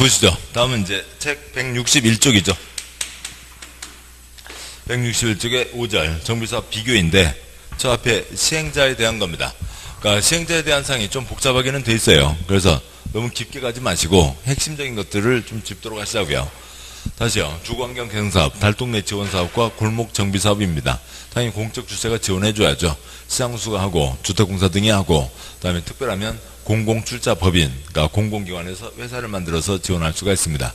보시죠. 다음은 이제 책 161쪽이죠. 161쪽의 5절 정비사업 비교인데 저 앞에 시행자에 대한 겁니다. 그러니까 시행자에 대한 사항이 좀 복잡하게는 돼 있어요. 그래서 너무 깊게 가지 마시고 핵심적인 것들을 좀 짚도록 하시자고요. 다시요. 주거환경 개선사업, 달동네 지원사업과 골목 정비사업입니다. 당연히 공적 주체가 지원해줘야죠. 시장수가 하고 주택공사 등이 하고, 그다음에 특별하면 공공출자법인, 그러니까 공공기관에서 회사를 만들어서 지원할 수가 있습니다.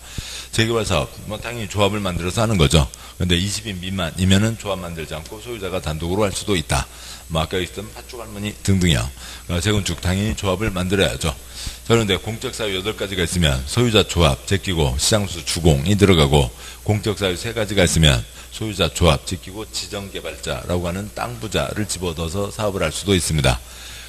재개발사업, 뭐 당연히 조합을 만들어서 하는 거죠. 근데 20인 미만이면은 조합 만들지 않고 소유자가 단독으로 할 수도 있다. 뭐 아까 있었던 팥죽 할머니 등등이요. 그러니까 재건축 당연히 조합을 만들어야죠. 그런데 공적사유 8가지가 있으면 소유자 조합, 제끼고 시장수 주공이 들어가고, 공적사유 3가지가 있으면 소유자 조합, 제끼고 지정개발자라고 하는 땅 부자를 집어넣어서 사업을 할 수도 있습니다.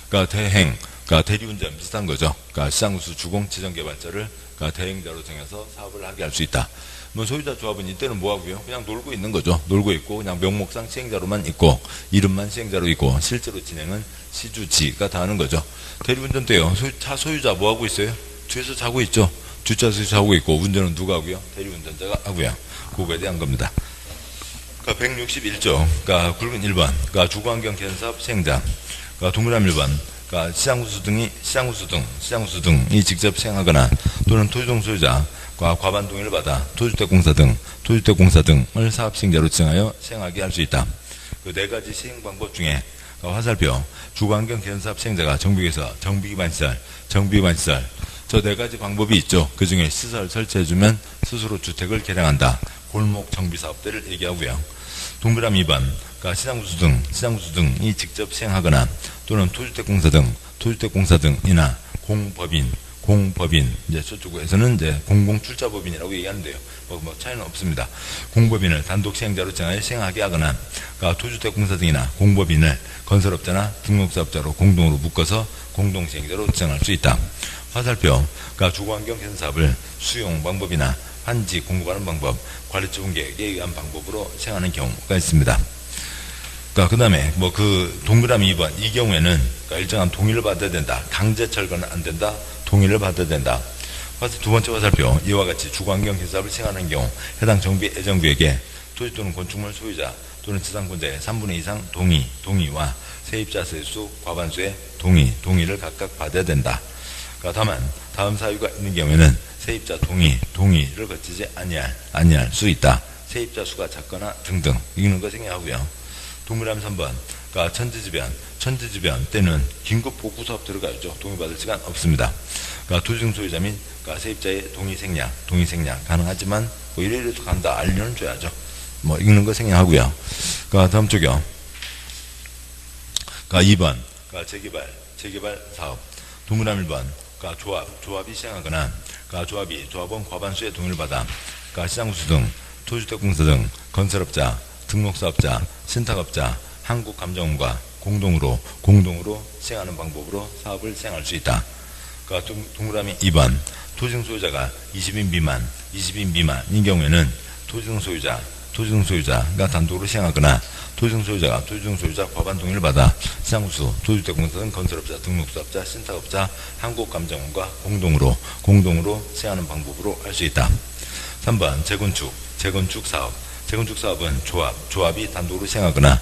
그러니까 대행, 그러니까 대리운전 비슷한 거죠. 그러니까 시장수 주공 지정개발자를 그러니까 대행자로 정해서 사업을 하게 할 수 있다. 뭐 소유자 조합은 이때는 뭐 하고요? 그냥 놀고 있는 거죠. 놀고 있고 그냥 명목상 시행자로만 있고 이름만 시행자로 있고 실제로 진행은 시주지가 다 하는 거죠. 대리운전 때요. 차 소유자 뭐 하고 있어요? 뒤에서 자고 있죠. 뒷좌석에서 자고 있고 운전은 누가 하고요? 대리운전자가 하고요. 그거에 대한 겁니다. 그러니까 161조, 그러니까 굵은 1번, 그러니까 주거환경 개선사업 시행자, 그러니까 동그라미 1번, 그러니까 시장구수 등이 직접 시행하거나 또는 토지동 소유자 과반 동의를 받아 토주택공사 등을 사업 시행자로 지정하여 시행하게 할 수 있다. 그 4가지 시행 방법 중에 화살표, 주거환경 개선사업 시행자가 정비에서 정비기반시설 저 4가지 방법이 있죠. 그 중에 시설 설치해주면 스스로 주택을 개량한다. 골목 정비사업들을 얘기하고요. 동그라미 2번, 그러니까 시장구수 등이 직접 시행하거나 또는 토주택공사 등이나 공법인, 이제 저쪽에서는 이제 공공출자법인이라고 얘기하는데요. 뭐 차이는 없습니다. 공법인을 단독 시행자로 정하여 시행하게 하거나, 그러니까 토주택공사 등이나 공법인을 건설업자나 등록사업자로 공동으로 묶어서 공동시행자로 지정할 수 있다. 화살표, 그러니까 주거환경 개선사업을 수용 방법이나 환지 공급하는 방법, 관리처분 계획에 의한 방법으로 시행하는 경우가 있습니다. 그 다음에 뭐 그 동그라미 2번 이 경우에는 그러니까 일정한 동의를 받아야 된다. 강제 철거는 안 된다. 동의를 받아야 된다. 두 번째 화살표, 이와 같이 주거환경 개선사업을 시행하는 경우 해당 정비 애정구역에 토지 또는 건축물 소유자 또는 지상권자의 3분의 2 이상 동의와 세입자 세수 과반수의 동의를 각각 받아야 된다. 그러니까 다만 다음 사유가 있는 경우에는 세입자 동의를 거치지 아니할 수 있다. 세입자 수가 작거나 등등 이런 거 생략하고요. 동그라미 3번, 그러니까 천지지변 때는 긴급 복구 사업 들어가야죠. 동의받을 시간 없습니다. 그러니까 토지등 소유자 및 그러니까 세입자의 동의 생략 가능하지만 뭐 이래도 간다 알려는 줘야죠. 뭐 읽는 거 생략하고요. 그러니까 다음 쪽이요. 그러니까 2번, 그러니까 재개발 사업. 동그라미 1번, 그러니까 조합이 시행하거나, 그러니까 조합원 과반수의 동의를 받아, 그러니까 시장구수 등, 토주택공사 등, 건설업자, 등록사업자, 신탁업자, 한국감정원과 공동으로 시행하는 방법으로 사업을 시행할 수 있다. 그러니까 동그라미 2번, 토지등 소유자가 20인 미만인 경우에는 토지등 소유자가 단독으로 시행하거나 토지등 소유자 과반 동의를 받아 시장구수, 토주택공사 등 건설업자, 등록사업자, 신탁업자, 한국감정원과 공동으로 시행하는 방법으로 할 수 있다. 3번, 재건축 사업은 조합이 단독으로 시행하거나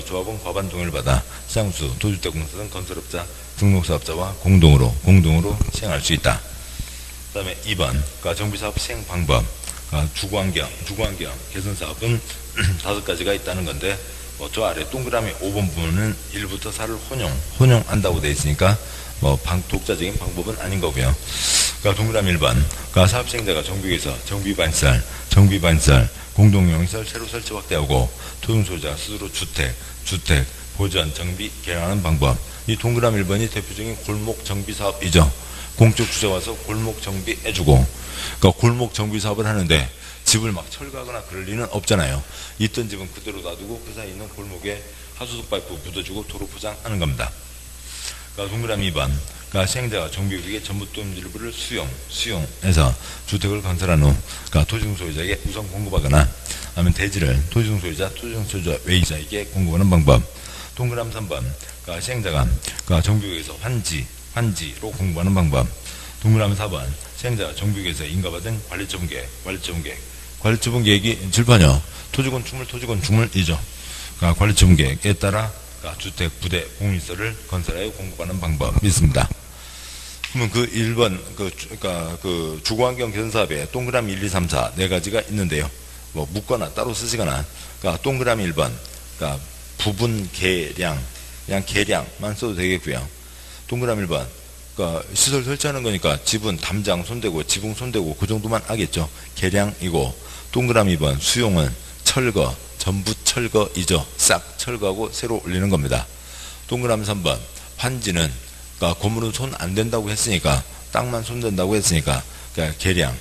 조합원 과반 동의를 받아 시장구수, 토주택공사 등 건설업자, 등록사업자와 공동으로 시행할 수 있다. 그 다음에 2번, 그러니까 정비사업 시행 방법, 그러니까 주거환경 개선사업은 5가지가 있다는 건데, 뭐 저 아래 동그라미 5번 부분은 1부터 4를 혼용한다고 되어 있으니까 뭐 독자적인 방법은 아닌 거고요. 그러니까 동그라미 1번, 그러니까 사업 시행자가 정비에서 정비반시설, 공동용시설 새로 설치 확대하고 토지등 소유자가 스스로 주택 보전 정비 개량하는 방법. 이 동그라미 1번이 대표적인 골목 정비 사업이죠. 공적 주체가 와서 골목 정비해주고, 그러니까 골목 정비 사업을 하는데 집을 막 철거하거나 그럴 리는 없잖아요. 있던 집은 그대로 놔두고 그 사이에 있는 골목에 하수도 파이프 묻어주고 도로 포장하는 겁니다. 그러니까 동그라미 2번, 그러니까 시행자가 정비구역의 전부돈 일부를 수용해서 주택을 건설한 후 그러니까 토지등 소유자에게 우선 공급하거나 아니면 대지를 토지등 소유자 외이자에게 공급하는 방법. 동그라미 3번, 그러니까 시행자가 그러니까 정비구역에서 환지로 공급하는 방법. 동그라미 4번, 시행자가 정비계에서 인가받은 관리처분 계획이 질판이요. 토지건축물이죠. 관리처분 계획에 따라 주택, 부대, 공유시설을 건설하여 공급하는 방법이 있습니다. 그러면 그 1번, 그 주거환경 개선사업에 동그라미 1, 2, 3, 4 네 가지가 있는데요. 뭐 묻거나 따로 쓰시거나, 동그라미 1번, 부분 계량, 그냥 계량만 써도 되겠고요. 동그라미 1번, 시설 설치하는 거니까 지분, 담장 손대고, 지붕 손대고, 그 정도만 하겠죠. 계량이고, 동그라미 2번, 수용은 철거, 전부 철거이죠. 싹 철거하고 새로 올리는 겁니다. 동그라미 3번, 환지는, 건물은 손 안 된다고 했으니까, 땅만 손댄다고 했으니까, 계량,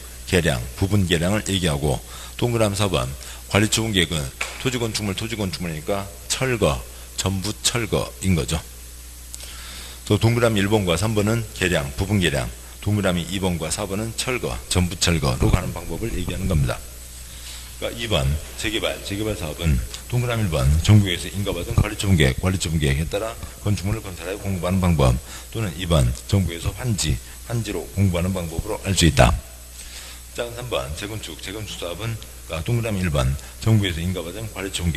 부분 계량을 얘기하고, 동그라미 4번, 관리처분 계획은 토지건축물이니까 철거, 전부 철거인 거죠. 또 동그라미 1번과 3번은 계량, 부분 계량, 동그라미 2번과 4번은 철거, 전부 철거로 가는 방법을 얘기하는 겁니다. 2번 재개발 사업은 동그라미 1번 정부에서 인가받은 관리처분 계획에 따라 건축물을 건설하여 공급하는 방법, 또는 2번 정부에서 환지로 공급하는 방법으로 알 수 있다. 3번 재건축 사업은 동그라미 1번 정부에서 인가받은 관리처분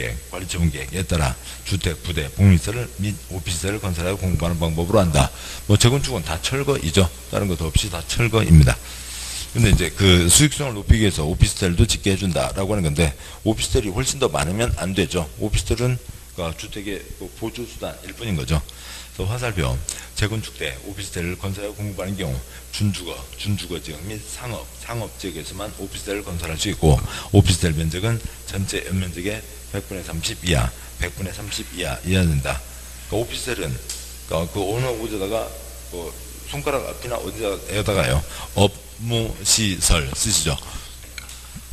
계획에 따라 주택, 부대, 공유시설 및 오피스텔을 건설하여 공급하는 방법으로 한다. 뭐 재건축은 다 철거이죠. 다른 것도 없이 다 철거입니다. 근데 이제 그 수익성을 높이기 위해서 오피스텔도 짓게 해준다라고 하는 건데, 오피스텔이 훨씬 더 많으면 안 되죠. 오피스텔은 주택의 보조수단일 뿐인 거죠. 그래서 화살표, 재건축 때 오피스텔을 건설하여 공급하는 경우 준주거 지역 및 상업 지역에서만 오피스텔을 건설할 수 있고, 오피스텔 면적은 전체 연면적의 100분의 30 이하, 100분의 30 이하 된다. 오피스텔은 그 어느 곳에다가 손가락 앞이나 어디다가요, 업무시설 쓰시죠.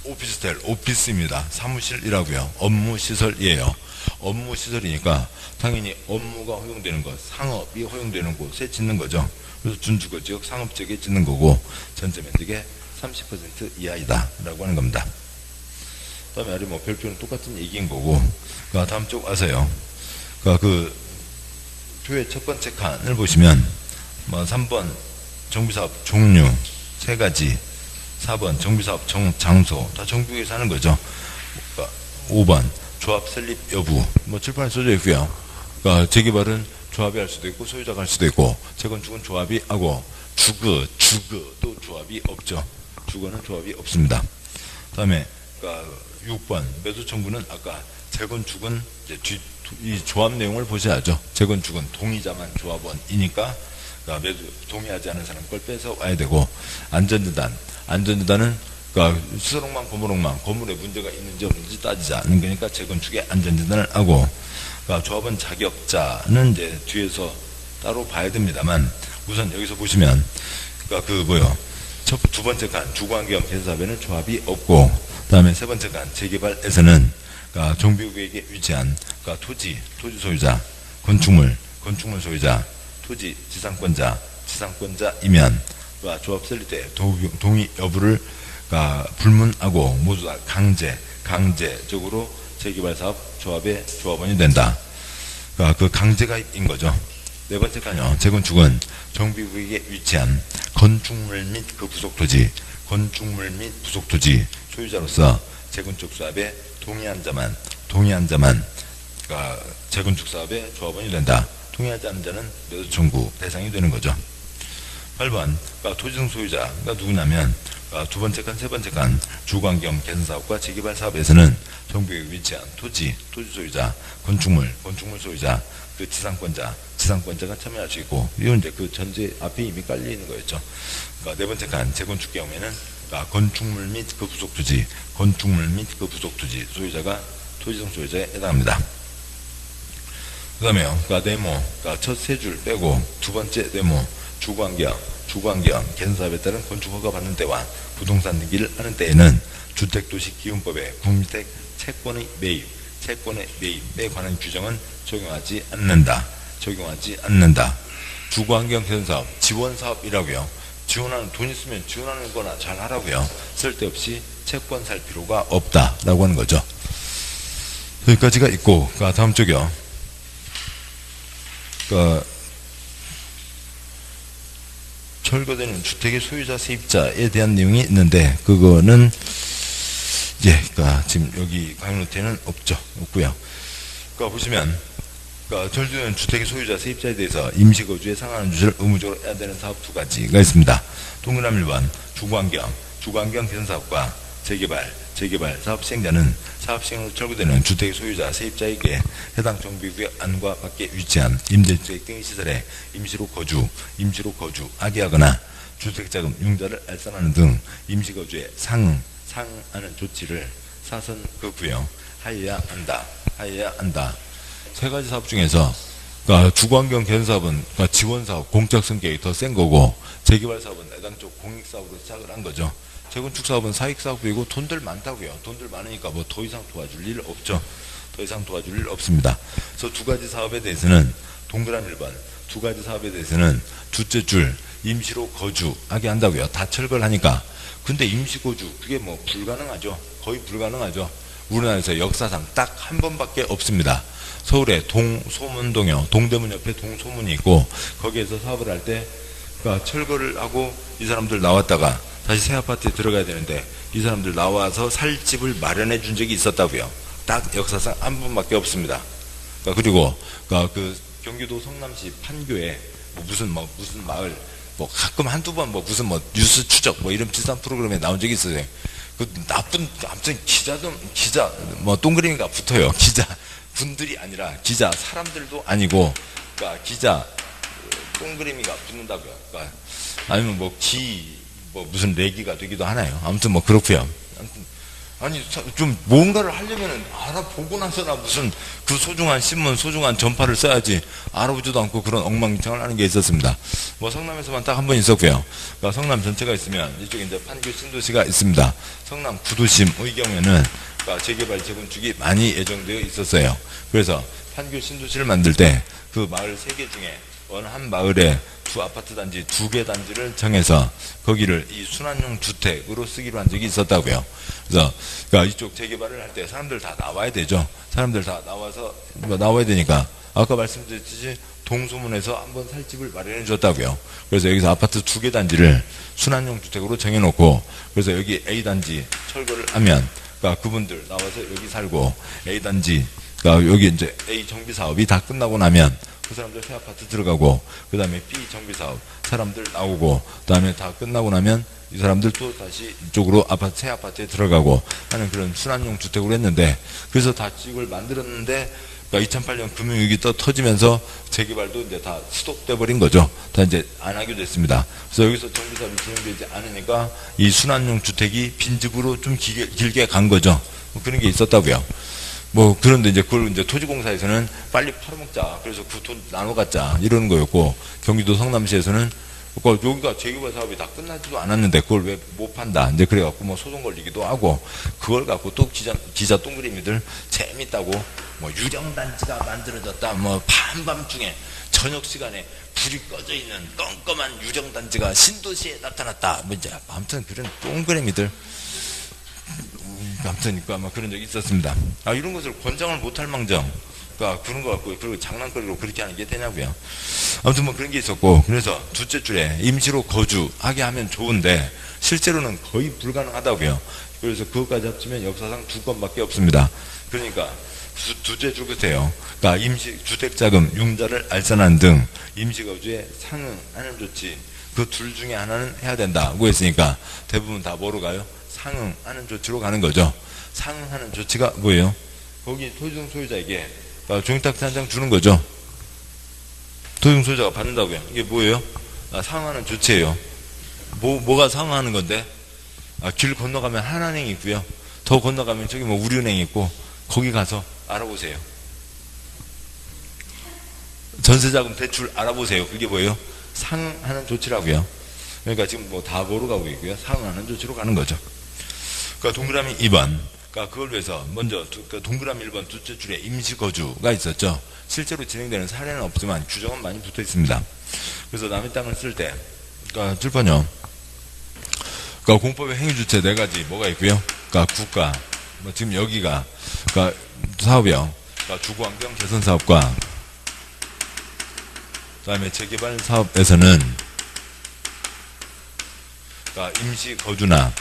오피스텔, 오피스입니다. 사무실이라고요. 업무시설이에요. 업무시설이니까 당연히 업무가 허용되는 것, 상업이 허용되는 곳에 짓는 거죠. 그래서 준주거지역, 상업지역에 짓는 거고, 전체 면적의 30% 이하이다 라고 하는 겁니다. 그 다음에 아래 별표는 똑같은 얘기인 거고, 다음 쪽 와서요. 그 표의 첫 번째 칸을 보시면 3번 정비사업 종류 3가지, 4번 정비사업 장소, 다 정비계에서 하는 거죠. 5번 조합 설립 여부, 칠판에 써져 있고요. 재개발은 조합이 할 수도 있고 소유자가 할 수도 있고, 재건축은 조합이 하고, 주거도 조합이 없죠. 주거는 조합이 없습니다. 그 다음에 6번 매도 청구는 아까 재건축은 이제 이 조합 내용을 보셔야죠. 재건축은 동의자만 조합원이니까 매도 동의하지 않은 사람 걸 빼서 와야 되고, 안전재단은 시설롱망, 건물에 문제가 있는지 없는지 따지지 않는 거니까 재건축에 안전재단을 하고, 조합원 자격자는 이제 뒤에서 따로 봐야 됩니다만, 우선 여기서 보시면 두 번째 칸 주거환경 개선사업에는 조합이 없고, 다음에 세 번째 칸 재개발에서는 정비구역에 위치한 토지 소유자, 건축물 소유자, 토지 지상권자이면 조합 설립 때 동의 여부를 불문하고 모두 다 강제적으로 재개발 사업 조합의 조합원이 된다. 그 강제가입인 거죠. 네 번째 칸요. 재건축은 정비구역에 위치한 건축물 및 그 부속 토지 소유자로서 재건축 사업에 동의한 자만 재건축 사업의 조합원이 된다. 동의하지 않는 자는 매도 청구 대상이 되는 거죠. 8번 토지등 소유자가 누구냐면, 두 번째 칸, 세 번째 칸 주거환경 개선사업과 재개발 사업에서는 정부에 위치한 토지 소유자, 건축물 소유자, 그 지상권자가 참여할 수 있고, 이건 이제 그 전제 앞에 이미 깔려 있는 거였죠. 네 번째 칸 재건축 경우에는 건축물 및 그 부속 토지 소유자가 토지등 소유자에 해당합니다. 그 다음에요, 네모, 첫 세 줄 빼고 두 번째 네모, 주거환경 개선사업에 따른 건축허가 받는 때와 부동산 등기를 하는 때에는 주택도시기준법의 국민주택 채권의 매입에 관한 규정은 적용하지 않는다. 주거환경 개선사업, 지원사업이라고요. 돈 있으면 지원하는 거나 잘 하라고요. 쓸데없이 채권 살 필요가 없다라고 하는 거죠. 여기까지가 있고, 다음 쪽이요. 철거되는 주택의 소유자 세입자에 대한 내용이 있는데 그거는 이제 그러니까 지금 여기 강의노트에는 없고요. 그러니까 보시면 그러니까 철거되는 주택의 소유자 세입자에 대해서 임시거주에 상하는 주체를 의무적으로 해야 되는 사업 두 가지가 있습니다. 동그라미 1번 주거환경 개선사업과 재개발 사업 시행자는 사업 시행으로 철거되는 주택의 소유자 세입자에게 해당 정비구역 안과 밖에 위치한 임대주택 등의 시설에 임시로 거주하게 하거나 주택자금 융자를 알선하는 등 임시거주에 상응하는 조치를 사선 그 구역 하여야 한다. 세 가지 사업 중에서 그러니까 주거환경 개선사업은 그러니까 지원사업, 공적 성격이 더 센 거고 재개발 사업은 애당초 공익사업으로 시작을 한 거죠. 재건축 사업은 사익사업이고 돈들 많다고요. 돈들 많으니까 뭐 더 이상 도와줄 일 없죠. 더 이상 도와줄 일 없습니다. 그래서 두 가지 사업에 대해서는 동그라미 1번 두 가지 사업에 대해서는 둘째 줄 임시로 거주하게 한다고요. 다 철거를 하니까. 근데 임시거주 그게 뭐 불가능하죠. 거의 불가능하죠. 우리나라에서 역사상 딱 한 번밖에 없습니다. 서울에 동소문동이요. 동대문 옆에 동소문이 있고 거기에서 사업을 할 때 그러니까 철거를 하고 이 사람들 나왔다가 다시 새 아파트에 들어가야 되는데 이 사람들 나와서 살 집을 마련해 준 적이 있었다고요. 딱 역사상 한 번밖에 없습니다. 그러니까 그리고 그 경기도 성남시 판교에 무슨 마을 가끔 한두 번 무슨 뉴스 추적 이런 비슷한 프로그램에 나온 적이 있어요. 그 나쁜 아무튼 기자 동그라미가 붙어요. 기자 분들이 아니라 기자 사람들도 아니고 그러니까 기자 동그라미가 붙는다고요. 그러니까 아니면 무슨 내기가 되기도 하나요. 아무튼 그렇고요. 아니 좀 뭔가를 하려면은 알아보고 나서나 무슨 그 소중한 신문, 소중한 전파를 써야지 알아보지도 않고 그런 엉망진창을 하는 게 있었습니다. 성남에서만 딱 한 번 있었고요. 그러니까 성남 전체가 있으면 이쪽에 이제 판교 신도시가 있습니다. 성남 구도심의 경우에는 그러니까 재개발 재건축이 많이 예정되어 있었어요. 그래서 판교 신도시를 만들 때 그 마을 3개 중에 어느 한 마을에 두 아파트 단지 2개 단지를 정해서 거기를 이 순환용 주택으로 쓰기로 한 적이 있었다고요. 그래서 그러니까 이쪽 재개발을 할 때 사람들 다 나와야 되죠. 사람들 다 나와야 되니까 아까 말씀드렸듯이 동소문에서 한번 살 집을 마련해 줬다고요. 그래서 여기서 아파트 2개 단지를 순환용 주택으로 정해놓고 그래서 여기 A 단지 철거를 하면 그러니까 그분들 나와서 여기 살고 A 단지 그러니까 여기 이제 A 정비 사업이 다 끝나고 나면 그 사람들 새 아파트 들어가고 그 다음에 B 정비사업 사람들 나오고 그 다음에 다 끝나고 나면 이 사람들 또 다시 이쪽으로 새 아파트에 들어가고 하는 그런 순환용 주택으로 했는데 그래서 다 집을 만들었는데 그러니까 2008년 금융위기 터지면서 재개발도 이제 다 스톱돼 버린 거죠. 다 이제 안 하기로 됐습니다. 그래서 여기서 정비사업이 진행되지 않으니까 이 순환용 주택이 빈집으로 좀 길게 간 거죠. 그런 게 있었다고요. 그런데 이제 그걸 이제 토지공사에서는 빨리 팔아먹자. 그래서 그 돈 나눠 갖자. 이러는 거였고, 경기도 성남시에서는 여기가 재개발 사업이 다 끝나지도 않았는데 그걸 왜 못 판다. 이제 그래갖고 소송 걸리기도 하고, 그걸 갖고 또 기자 동그라미들 재밌다고, 유령단지가 만들어졌다. 한밤중에 저녁 시간에 불이 꺼져 있는 껌껌한 유령단지가 신도시에 나타났다. 이제 아무튼 그런 동그라미들. 아무튼 그런 적이 있었습니다. 이런 것을 권장을 못할 망정, 그런 거 갖고 그리고 장난거리로 그렇게 하는 게 되냐고요. 아무튼 그런 게 있었고 그래서 둘째 줄에 임시로 거주하게 하면 좋은데 실제로는 거의 불가능하다고요. 그래서 그것까지 합치면 역사상 2건밖에 없습니다. 그러니까 둘째 줄 끝에요. 그러니까 임시 주택자금 융자를 알선하는 등 임시거주에 상응하는 조치 그 둘 중에 하나는 해야 된다고 했으니까 대부분 다 뭐로 가요? 상응하는 조치로 가는 거죠. 상응하는 조치가 뭐예요? 거기 토지등 소유자에게 종이탁자 한 장 주는 거죠. 토지등 소유자가 받는다고요. 이게 뭐예요? 상응하는 조치예요. 뭐가 상응하는 건데? 길 건너가면 하나은행이 있고요. 더 건너가면 저기 우리은행이 있고 거기 가서 알아보세요. 전세자금 대출 알아보세요. 그게 뭐예요? 상응하는 조치라고요. 그러니까 지금 다 뭐로 가고 있고요. 상응하는 조치로 가는 거죠. 그러니까 동그라미 2번. 그러니까 그걸 위해서 먼저 동그라미 1번 둘째 줄에 임시거주가 있었죠. 실제로 진행되는 사례는 없지만 규정은 많이 붙어 있습니다. 그래서 남의 땅을 쓸 때, 그러니까 줄번요. 그러니까 공법의 행위주체 4가지 뭐가 있고요. 그러니까 국가, 지금 여기가 그러니까 사업이요. 그러니까 주거환경 개선 사업과 그다음에 재개발 사업에서는 그러니까 임시 거주나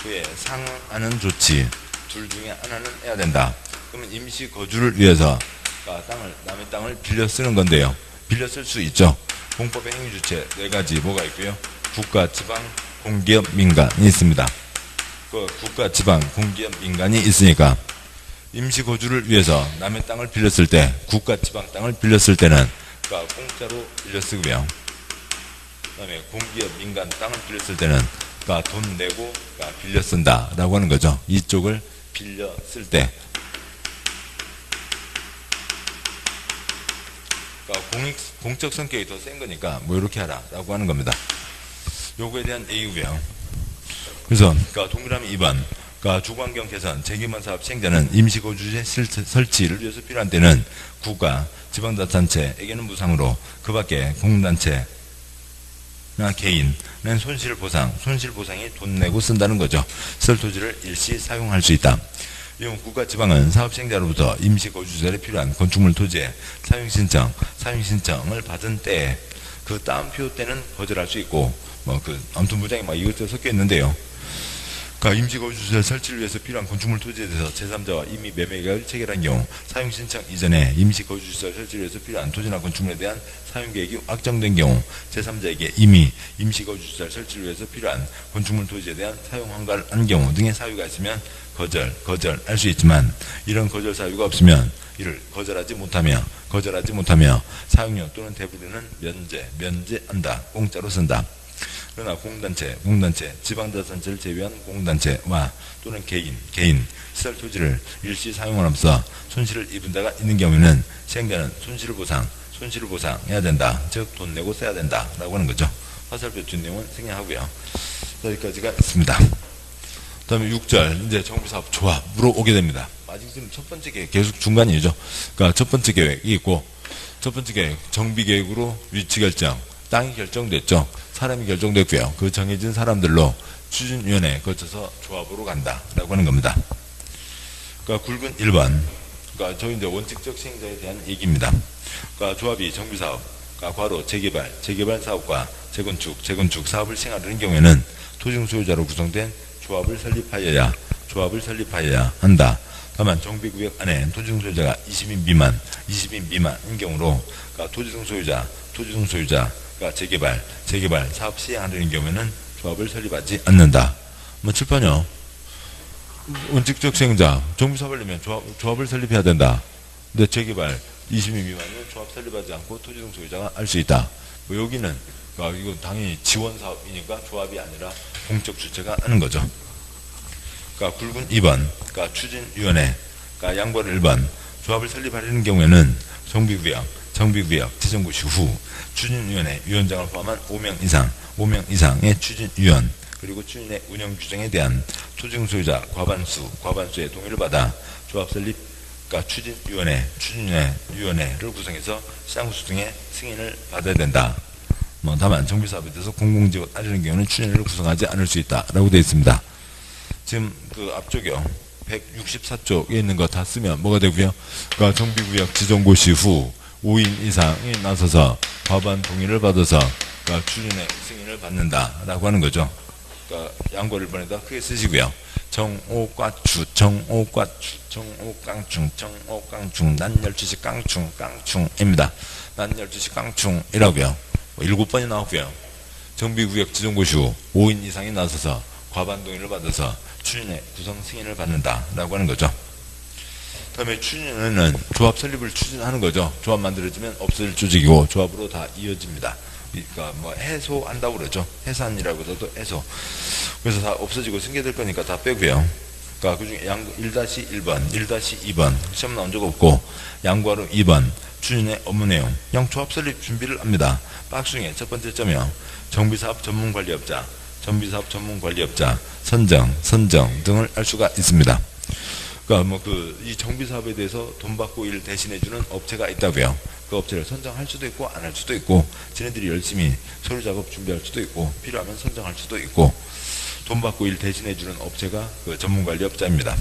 그에 상하는 조치 둘 중에 하나는 해야 된다. 그러면 임시 거주를 위해서 그러니까 남의 땅을 빌려 쓰는 건데요. 빌려 쓸 수 있죠. 공법의 행위 주체 네 가지 뭐가 있고요. 국가, 지방, 공기업, 민간이 있습니다. 그 국가, 지방, 공기업, 민간이 있으니까 임시 거주를 위해서 남의 땅을 빌렸을 때, 국가, 지방 땅을 빌렸을 때는 그러니까 공짜로 빌려 쓰고요. 그다음에 공기업, 민간 땅을 빌렸을 때는 그러니까 돈 내고 그러니까 빌려 쓴다라고 하는 거죠. 이쪽을 빌려 쓸 때. 그러니까 공적 성격이 더 센 거니까 뭐 이렇게 하라라고 하는 겁니다. 요거에 대한 예우고요. 그래서 그러니까 동그라미 2번. 그러니까 주거환경 개선, 재개발 사업 시행자는 임시거주지 설치를 위해서 필요한 때는 국가, 지방자치단체에게는 무상으로 그 밖에 공단체나 개인은 손실보상이 돈 내고 쓴다는 거죠. 시설 토지를 일시 사용할 수 있다. 이용 국가, 지방은 사업 시행자로부터 임시거주시설에 필요한 건축물 토지의 사용신청을 받은 때에 그 따옴표 때는 거절할 수 있고 아무튼 무장이 이것저것 섞여 있는데요. 그러니까 임시거주시설 설치를 위해서 필요한 건축물 토지에 대해서 제3자와 이미 매매계약을 체결한 경우 사용신청 이전에 임시거주시설 설치를 위해서 필요한 토지나 건축물에 대한 사용계획이 확정된 경우 제3자에게 이미 임시거주시설 설치를 위해서 필요한 건축물 토지에 대한 사용 허가를 한 경우 등의 사유가 있으면 거절할 수 있지만 이런 거절 사유가 없으면 이를 거절하지 못하며 사용료 또는 대부분은 면제한다. 공짜로 쓴다. 그러나 공단체, 지방자치단체를 제외한 공단체와 또는 개인 시설 토지를 일시 사용함으로써 손실을 입은 자가 있는 경우에는 시행자는 손실을 보상해야 된다. 즉 돈 내고 써야 된다라고 하는 거죠. 화살표 준 내용은 생략하고요. 여기까지가 있습니다. 그다음에 6절 이제 정비사업 조합으로 오게 됩니다. 아직 지금 첫 번째 계획 계속 중간이죠. 그러니까 첫 번째 계획이 있고 첫 번째 계획 정비 계획으로 위치 결정, 땅이 결정됐죠. 사람이 결정됐고요. 그 정해진 사람들로 추진위원회에 거쳐서 조합으로 간다라고 하는 겁니다. 그러니까 굵은 1번. 그러니까 저희 이제 원칙적 시행자에 대한 얘기입니다. 그러니까 조합이 정비사업, 그러니까 과로 재개발 사업과 재건축 사업을 시행하려는 경우에는 토지 소유자로 구성된 조합을 설립하여야 한다. 다만 정비구역 안에 토지등 소유자가 20인 미만인 경우로 그러니까 토지등 소유자 그러니까 재개발 사업 시행하려는 경우에는 조합을 설립하지 않는다. 칠판요. 원칙적 시행자 정비사업을 하려면 조합을 설립해야 된다. 근데 재개발 20인 미만은 조합 설립하지 않고 토지등 소유자가 할 수 있다. 여기는 그러니까 이건 당연히 지원 사업이니까 조합이 아니라 공적 주체가 하는 거죠. 그러니까 굵은 2번, 그러니까 추진위원회, 그러니까 양보를 1번, 조합을 설립하려는 경우에는 정비구역 지정 고시 후 추진위원회 위원장을 포함한 5명 이상의 추진위원 그리고 추진의 운영 규정에 대한 토지등 소유자 과반수의 동의를 받아 조합 설립, 그러니까 추진위원회를 구성해서 시장구수 등의 승인을 받아야 된다. 다만 정비사업에 대해서 공공지원 하려는 경우는 추진위를 구성하지 않을 수 있다라고 되어 있습니다. 지금 그 앞쪽이요. 164쪽에 있는 거 다 쓰면 뭐가 되고요. 그러니까 정비구역 지정고시 후 5인 이상이 나서서 과반 동의를 받아서 그러니까 추진의 승인을 받는다라고 하는 거죠. 그러니까 양보를 1번에다 크게 쓰시고요. 정오과추, 난 12시 깡충입니다. 난 12시 깡충이라고요. 7번이 나오고요. 정비구역 지정고시 후 5인 이상이 나서서 과반 동의를 받아서 추진의 구성 승인을 받는다라고 하는 거죠. 다음에 추진위원회는 조합 설립을 추진하는 거죠. 조합 만들어지면 없어질 조직이고 조합으로 다 이어집니다. 그러니까 해소한다고 그러죠. 해산이라고 해도 해소. 그래서 다 없어지고 승계될 거니까 다 빼고요. 그러니까 그중에 1-1번, 1-2번 시험 나온 적 없고 양과로 2번 추진의 업무 내용 조합 설립 준비를 합니다. 박스중에 첫 번째 점이요. 정비사업 전문관리업자 선정 등을 할 수가 있습니다. 그러니까 이 정비사업에 대해서 돈 받고 일 대신해주는 업체가 있다고요. 그 업체를 선정할 수도 있고 안 할 수도 있고 지네들이 열심히 서류 작업 준비할 수도 있고 필요하면 선정할 수도 있고 돈 받고 일 대신해주는 업체가 그 전문관리업자입니다.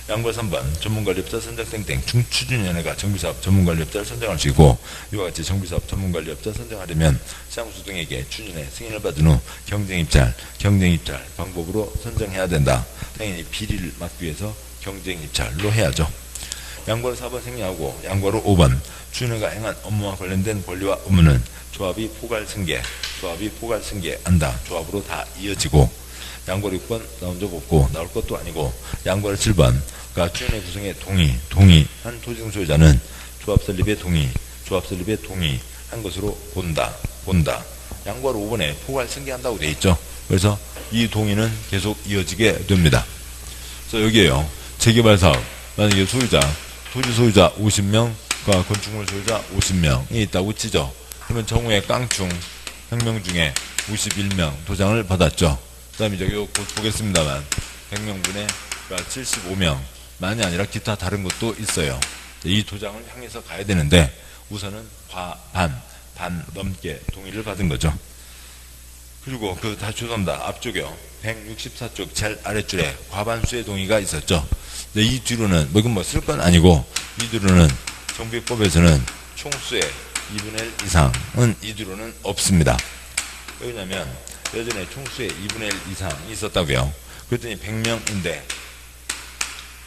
양과 3번 전문관리업자 선정 땡땡 추진위원회가 정비사업 전문관리업자를 선정할 수 있고, 이와 같이 정비사업 전문관리업자 선정하려면 시장구수 등에게 추진에 승인을 받은 후 경쟁입찰 방법으로 선정해야 된다. 당연히 비리를 막기 위해서 경쟁입찰로 해야죠. 양과로 4번 생략하고 양과로 5번 추진회가 행한 업무와 관련된 권리와 의무는 조합이 포괄승계한다. 조합으로 다 이어지고, 양과로 6번 나온 적 없고 나올 것도 아니고, 양과로 7번 그러니까 추진회 구성에 동의한 토지등 소유자는 조합 설립에 동의한 것으로 본다. 양과로 5번에 포괄승계한다고 되어 있죠. 그래서 이 동의는 계속 이어지게 됩니다. 그래서 여기에요. 재개발사업 만약에 토지 소유자 50명과 건축물 소유자 50명이 있다고 치죠. 그러면 정우의 깡충 혁명 중에 51명 도장을 받았죠. 그 다음에 저기 곧 보겠습니다만 100명분에 75명만이 아니라 기타 다른 것도 있어요. 이 도장을 향해서 가야 되는데 우선은 반 넘게 동의를 받은 거죠. 그리고 죄송합니다. 앞쪽에요. 164쪽 제일 아랫줄에 과반수의 동의가 있었죠. 근데 이 뒤로는 이건 쓸 건 아니고, 이 뒤로는 정비법에서는 총수의 2분의 1 이상은 이 뒤로는 없습니다. 왜냐면 예전에 총수의 2분의 1 이상이 있었다고요. 그랬더니 100명인데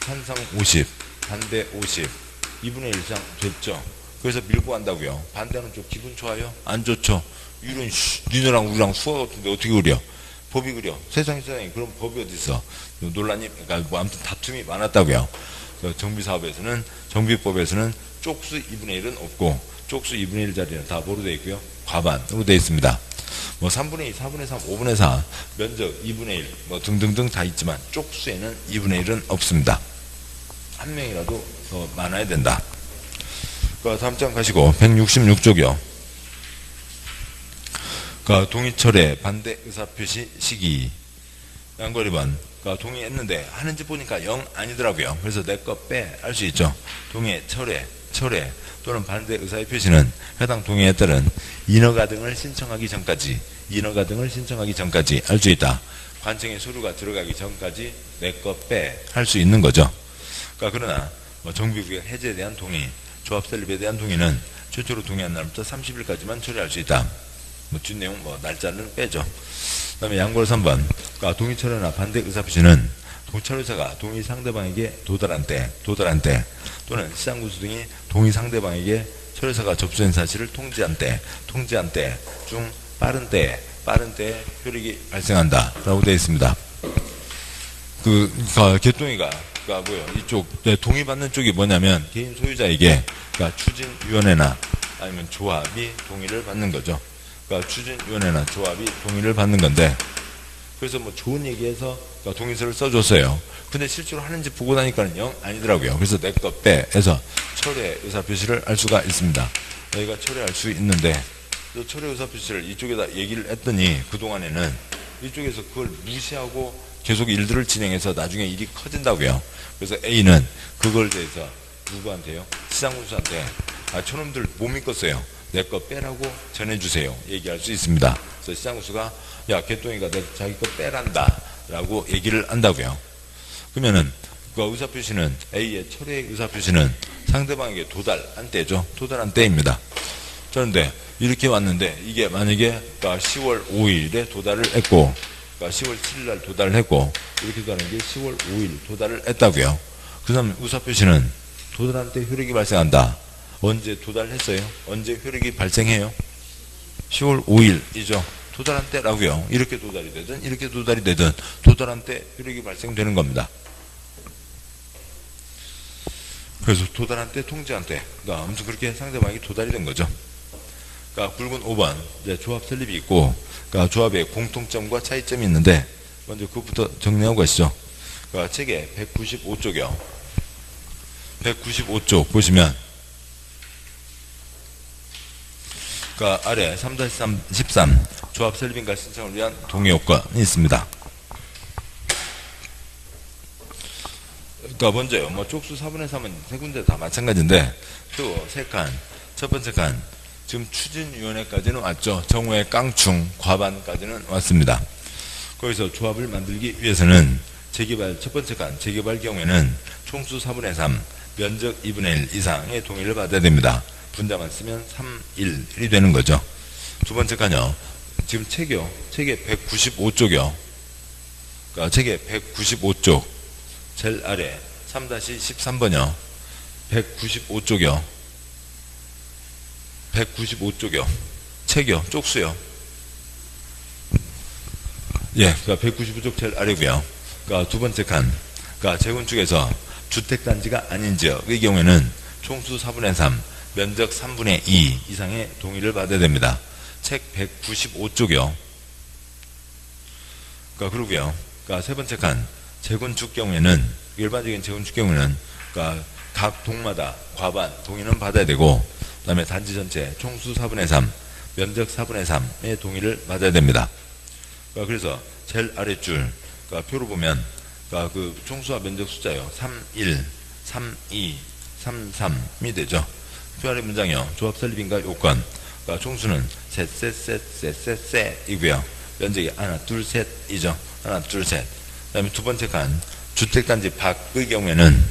찬성 50, 반대 50, 2분의 1 이상 됐죠. 그래서 밀고 간다고요. 반대하는 쪽 기분 좋아요? 안 좋죠. 이런 니네랑 우리랑 수학 같은데 어떻게 그려? 법이 그려. 세상에 그런 법이 어디 있어? 논란이, 그러니까 아무튼 다툼이 많았다고요. 정비사업에서는, 정비법에서는 쪽수 2분의 1은 없고, 쪽수 2분의 1 자리는 다 뭐로 되어 있고요? 과반으로 되어 있습니다. 3분의 2, 4분의 3, 5분의 4, 면적 2분의 1, 등등등 다 있지만 쪽수에는 2분의 1은 없습니다. 한 명이라도 더 많아야 된다. 다음 장 가시고 166쪽이요. 동의철회 반대 의사표시 시기. 양거리 번 동의했는데 하는지 보니까 영 아니더라고요. 그래서 내 거 빼 알 수 있죠. 동의 철회 또는 반대 의사의 표시는 해당 동의에 따른 인허가 등을 신청하기 전까지 할 수 있다. 관청에 서류가 들어가기 전까지 내 거 빼 할 수 있는 거죠. 그러나 정비구역 해제에 대한 동의, 조합 설립에 대한 동의는 최초로 동의한 날부터 30일까지만 처리할 수 있다. 뒷내용 날짜는 빼죠. 그 다음에 양골 3번 동의 철회나 반대 의사표시는 철회사가 동의 상대방에게 도달한 때 또는 시장구수 등이 동의 상대방에게 철회사가 접수한 사실을 통지한 때 중 빠른 때에 효력이 발생한다 라고 되어 있습니다. 개동의가 이쪽 동의받는 쪽이 뭐냐면 개인 소유자에게 추진위원회나 아니면 조합이 동의를 받는 거죠. 추진위원회나 조합이 동의를 받는 건데, 그래서 좋은 얘기해서 동의서를 써줬어요. 근데 실제로 하는지 보고 나니까는 영 아니더라고요. 그래서 내 거 빼 해서 철회 의사표시를 할 수가 있습니다. 여기가 철회할 수 있는데, 철회 의사표시를 이쪽에다 얘기를 했더니 그동안에는 이쪽에서 그걸 무시하고 계속 일들을 진행해서 나중에 일이 커진다고요. 그래서 A는 그걸 대해서 누구한테요? 시장군수한테 저놈들 못 믿겠어요. 내 거 빼라고 전해주세요. 얘기할 수 있습니다. 그래서 시장군수가 개똥이가 자기 거 빼란다 라고 얘기를 한다고요. 그러면은 의사표시는 A의 철회 의사표시는 상대방에게 도달한 때죠. 도달한 때입니다. 그런데 이렇게 왔는데 이게 만약에 10월 5일에 도달을 했고 10월 7일 날 도달을 했고 이렇게 가는 게 10월 5일 도달을 했다고요. 그 다음 의사표시는 도달한 때 효력이 발생한다. 언제 도달했어요? 언제 효력이 발생해요? 10월 5일이죠. 도달한 때라고요. 이렇게 도달이 되든 이렇게 도달이 되든 도달한 때 효력이 발생되는 겁니다. 그래서 도달한 때, 통지한 때, 아무튼 그렇게 상대방이 도달이 된 거죠. 굵은 5번 이제 조합 설립이 있고, 조합의 공통점과 차이점이 있는데 먼저 그것부터 정리하고 가시죠. 책의 195쪽이요. 195쪽 보시면 아래 3-13 조합 설립인가 신청을 위한 동의 요건이 있습니다. 먼저요. 쪽수 4분의 3은 세 군데 다 마찬가지인데 또 세 칸, 첫 번째 칸 지금 추진위원회까지는 왔죠. 정오의 깡충 과반까지는 왔습니다. 거기서 조합을 만들기 위해서는 재개발 첫 번째 칸 재개발 경우에는 총수 4분의 3, 면적 2분의 1 이상의 동의를 받아야 됩니다. 분자만 쓰면 3, 1이 되는 거죠. 두 번째 칸요. 지금 책에 195쪽이요. 그러니까 책에 195쪽 제일 아래 3-13번이요. 195쪽이요. 195쪽이요. 책이요. 쪽수요. 예, 그러니까 195쪽 제일 아래고요. 그러니까 두 번째 칸, 그러니까 재건축에서 주택단지가 아닌 지역의 경우에는 총수 4분의 3, 면적 3분의 2 이상의 동의를 받아야 됩니다. 책 195쪽이요. 그러니까 그러고요. 그러니까 세 번째 칸, 재건축 경우에는 일반적인 재건축 경우에는 그러니까 각 동마다 과반 동의는 받아야 되고, 그다음에 단지 전체 총수 4분의 3, 면적 4분의 3의 동의를 받아야 됩니다. 그러니까 그래서 제일 아랫줄, 그러니까 표로 보면 그러니까 그 총수와 면적 숫자요. 3, 1, 3, 2, 3, 3이 되죠. 표 아래 문장이요. 조합 설립인가 요건. 그러니까 총수는 셋 이고요. 면적이 하나, 둘, 셋이죠. 하나, 둘, 셋. 그다음에 두 번째 칸 주택단지 밖의 경우에는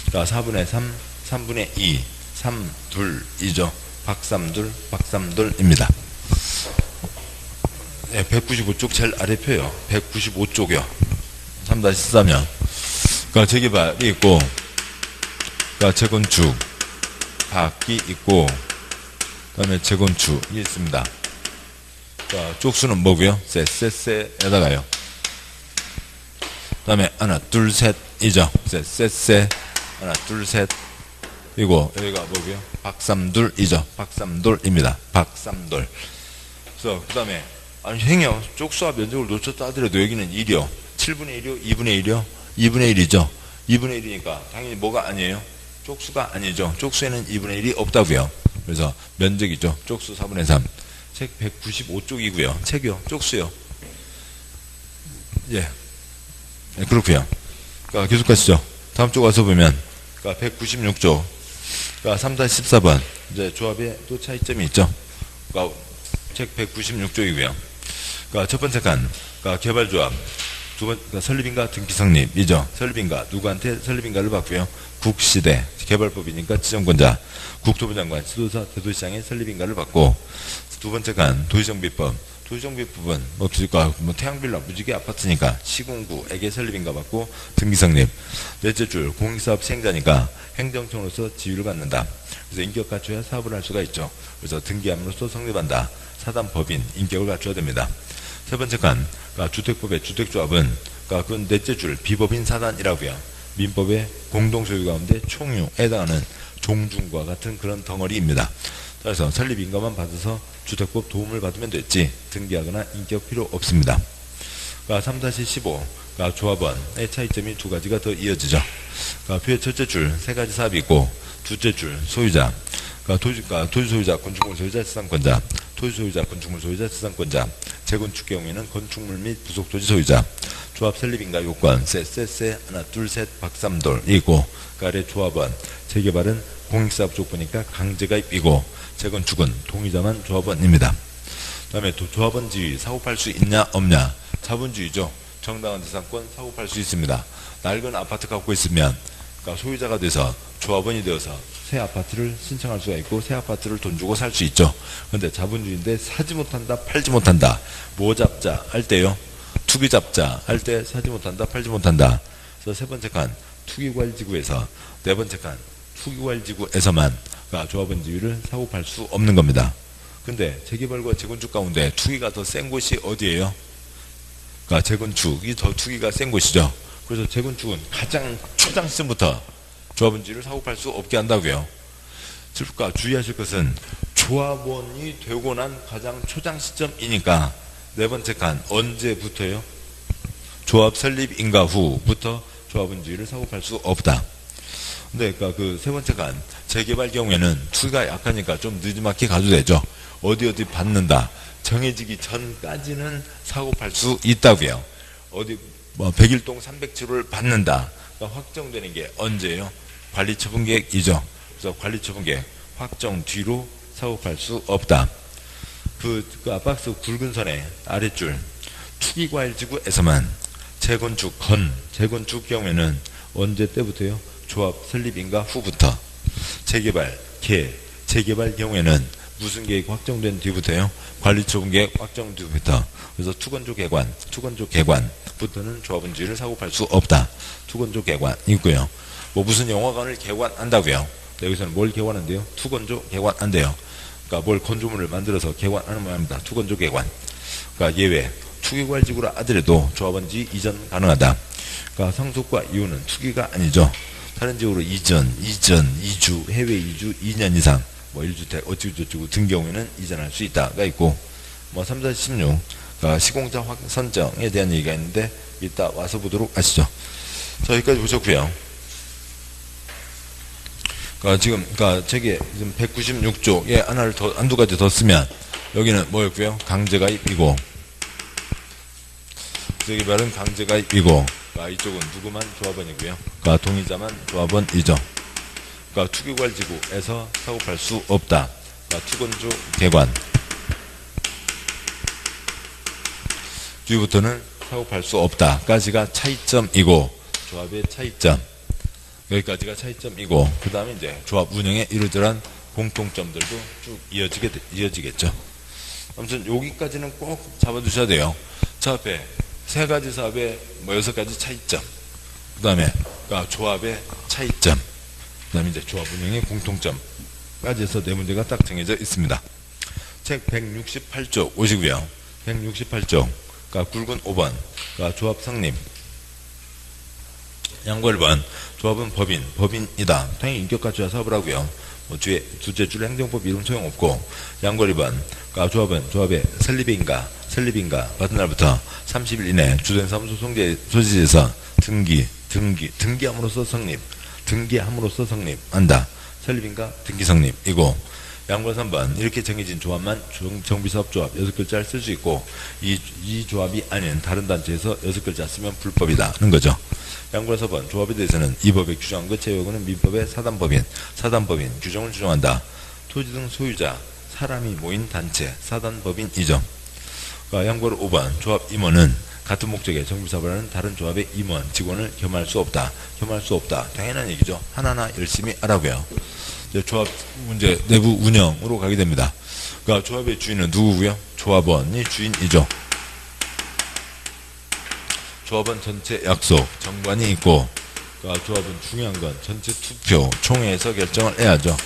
그러니까 4분의 3, 3분의 2, 3, 2이죠. 박삼둘, 박삼둘입니다. 네, 195쪽 제일 아래 표요. 195쪽이요. 3-13면. 그러니까 재개발이 있고, 그러니까 재건축, 밖이 있고, 그 다음에 재건축이 있습니다. 그러니까 쪽수는 뭐고요? 셋에다가요. 그 다음에 하나, 둘, 셋이죠. 셋. 하나, 둘, 셋. 이고, 여기가 뭐고요? 박삼둘이죠. 박삼둘입니다. 박삼둘. 그래서, 그 다음에, 아니, 행여 쪽수와 면적을 놓쳤다 하더라도 여기는 1이요. 7분의 1이요? 2분의 1이요? 2분의 1이죠. 2분의 1이니까 당연히 뭐가 아니에요? 쪽수가 아니죠. 쪽수에는 2분의 1이 없다고요. 그래서 면적이죠. 쪽수 4분의 3. 책 195쪽이고요. 책이요. 쪽수요. 예. 네, 그렇고요. 그러니까 계속 가시죠. 다음 쪽 와서 보면 그러니까 196쪽. 그러니까 3-14번. 이제 조합에 또 차이점이 있죠. 그러니까 책 196쪽이고요. 그러니까 첫 번째 칸, 그러니까 개발조합. 두 번, 그러니까 설립인가 등기 성립이죠. 설립인가. 누구한테 설립인가를 받고요. 국시대. 개발법이니까 지정권자. 국토부 장관, 지도사, 대도시장의 설립인가를 받고. 두 번째 칸, 도시정비법. 도시정비법은 뭐 태양빌라, 무지개 아파트니까 시군구에게 설립인가 받고 등기 성립. 넷째 줄, 공익사업 시행자니까 행정청으로서 지위를 받는다. 그래서 인격 갖춰야 사업을 할 수가 있죠. 그래서 등기함으로써 성립한다. 사단법인 인격을 갖춰야 됩니다. 세 번째 칸, 그러니까 주택법의 주택조합은 그러니까 그 넷째 줄 비법인 사단이라고요. 민법의 공동소유 가운데 총유에 해당하는 종중과 같은 그런 덩어리입니다. 그래서 설립인가만 받아서 주택법 도움을 받으면 됐지 등기하거나 인격 필요 없습니다. 그러니까 3-15, 그러니까 조합원의 차이점이 두 가지가 더 이어지죠. 그러니까 표의 첫째 줄 세 가지 사업이 있고, 둘째 줄 소유자, 그러니까 토지 소유자, 건축물 소유자, 지상권자, 토지 소유자, 건축물 소유자, 지상권자, 재건축 경우에는 건축물 및 부속 토지 소유자, 조합 설립인가 요건, 셋, 하나, 둘, 셋, 박삼돌이고, 그 아래 조합원, 재개발은 공익사업 조건이니까 강제가입이고, 재건축은 동의자만 조합원입니다. 그 다음에 조합원 지위 사고팔 수 있냐 없냐, 자본주의죠. 정당한 재산권 사고팔 수 있습니다. 낡은 아파트 갖고 있으면 그러니까 소유자가 돼서 조합원이 되어서 새 아파트를 신청할 수가 있고 새 아파트를 돈 주고 살 수 있죠. 그런데 자본주의인데 사지 못한다, 팔지 못한다. 뭐 잡자 할 때요. 투기 잡자 할 때 사지 못한다, 팔지 못한다. 그래서 세 번째 칸 투기과열지구에서, 네 번째 칸 투기과열지구에서만 그러니까 조합원 지위를 사고 팔 수 없는 겁니다. 근데 재개발과 재건축 가운데 투기가 더 센 곳이 어디예요? 그러니까 재건축이 더 투기가 센 곳이죠. 그래서 재건축은 가장 초장 시점부터 조합원 지위를 사고 팔 수 없게 한다고요. 그러니까 주의하실 것은 조합원이 되고 난 가장 초장 시점이니까 네 번째 칸 언제부터요? 조합 설립 인가 후부터 조합원 지위를 사고 팔 수 없다. 근데 그러니까 그 세 번째 칸 재개발 경우에는 투기가 약하니까 좀 늦지막히 가도 되죠. 어디 받는다. 정해지기 전까지는 사고 팔 수 있다고요. 어디 뭐 101동 307호를 받는다. 그러니까 확정되는 게 언제예요? 관리처분계획이죠. 그래서 관리처분계획 확정 뒤로 사고 팔 수 없다. 그 앞박스 굵은 선의 아랫줄 투기과열지구에서만 재건축 경우에는 언제 때부터요? 조합 설립인가 후부터. 재개발 경우에는 무슨 계획 확정된 뒤부터요? 관리처분 계획 확정 뒤부터. 그래서 투건조 개관부터는 조합원 지위를 사고팔 수 없다. 투건조 개관 있고요. 뭐 무슨 영화관을 개관한다고요? 여기서는 뭘 개관한대요? 투건조 개관한대요. 그러니까 뭘 건조물을 만들어서 개관하는 모양입니다. 투건조 개관. 그러니까 예외. 투기괄지구라 하더라도 조합원 지위 이전 가능하다. 그러니까 상속과 이유는 투기가 아니죠. 다른 지역으로 이주, 해외 이주 2년 이상, 뭐 1주택 어찌고저찌고 등 경우에는 이전할 수 있다가 있고, 뭐 3, 4, 16, 그러니까 시공자 선정에 대한 얘기가 있는데 이따 와서 보도록 하시죠. 자, 여기까지 보셨고요. 그러니까 저게 지금 196조에 하나를 더, 한두 가지 더 쓰면 여기는 뭐였고요? 강제가입이고, 재개발은 강제가입이고, 그러니까 이쪽은 누구만 조합원이고요. 그러니까 동의자만 조합원이죠. 그러니까 투기괄지구에서 사고팔 수 없다. 그러니까 투건조 개관. 뒤부터는 사고팔 수 없다까지가 차이점이고, 조합의 차이점. 여기까지가 차이점이고, 그 다음에 이제 조합 운영에 이러저러한 공통점들도 쭉 이어지겠죠. 아무튼 여기까지는 꼭 잡아두셔야 돼요. 저 앞에 세 가지 사업의 뭐 6가지 차이점, 그 다음에 그러니까 조합의 차이점, 그 다음에 이제 조합 운영의 공통점까지 해서 네 문제가 딱 정해져 있습니다. 책 168쪽 오시고요. 168쪽, 그러니까 굵은 5번, 그러니까 조합 성립. 양보 1번, 조합은 법인이다. 당연히 인격가치와 사업을 하고요. 뭐 둘째 줄 행정법 이름 소용없고, 양보 2번, 그러니까 조합의 설립인가 받은 날부터 30일 이내 주된 사무소 소지에서 등기함으로써 성립한다. 설립인가 등기 성립이고, 양보 3번, 이렇게 정해진 조합만 정비사업조합 6글자를 쓸 수 있고, 이 조합이 아닌 다른 단체에서 6글자 쓰면 불법이다는 거죠. 양보 4번, 조합에 대해서는 이 법에 규정한 것 제외하고는 민법의 사단법인 규정을 규정한다. 토지 등 소유자, 사람이 모인 단체, 사단법인이죠. 그러니까 양보 5번, 조합 임원은 같은 목적의 정비사업을 하는 다른 조합의 임원, 직원을 겸할 수 없다. 당연한 얘기죠. 하나하나 열심히 하라고요. 이제 조합 문제 내부 운영으로 가게 됩니다. 그러니까 조합의 주인은 누구고요? 조합원이 주인이죠. 조합원 전체 약속, 정관이 있고, 그러니까 조합은 중요한 건 전체 투표, 총회에서 결정을 해야죠.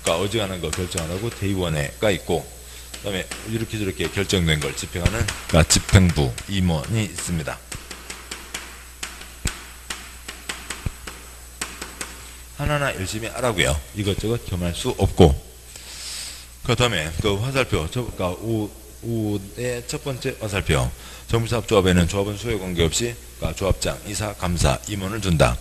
그러니까 어지간한 거 결정 안 하고 대의원회가 있고, 그 다음에 이렇게 저렇게 결정된 걸 집행하는, 그러니까 집행부, 임원이 있습니다. 하나하나 열심히 하라고요. 이것저것 겸할 수 없고. 그 다음에 그 화살표, 그러니까 5의 첫 번째 화살표. 정비사업조합에는 조합원 수에 관계없이 그러니까 조합장, 이사, 감사, 임원을 둔다.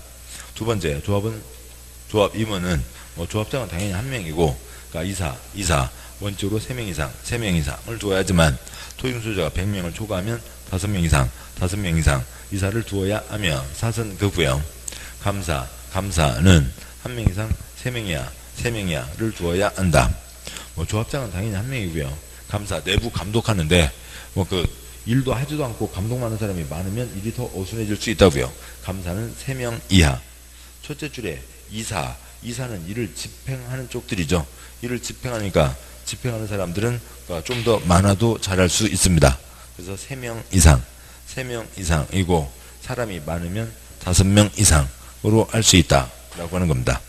두 번째, 조합 임원은 뭐 조합장은 당연히 한 명이고, 그러니까 이사 원칙으로 3명 이상을 두어야 하지만 토지 소유자가 100명을 초과하면 5명 이상 이사를 두어야 하며 사선거부요. 감사는 1명 이상 3명이야를 두어야 한다. 뭐 조합장은 당연히 1명이고요. 감사 내부 감독하는데 뭐 그 일도 하지도 않고 감독 많은 사람이 많으면 일이 더 어순해질 수 있다고요. 감사는 3명 이하. 첫째 줄에 이사는 일을 집행하는 쪽들이죠. 일을 집행하니까 집행하는 사람들은 좀 더 많아도 잘할 수 있습니다. 그래서 3명 이상이고, 사람이 많으면 5명 이상으로 할 수 있다라고 하는 겁니다.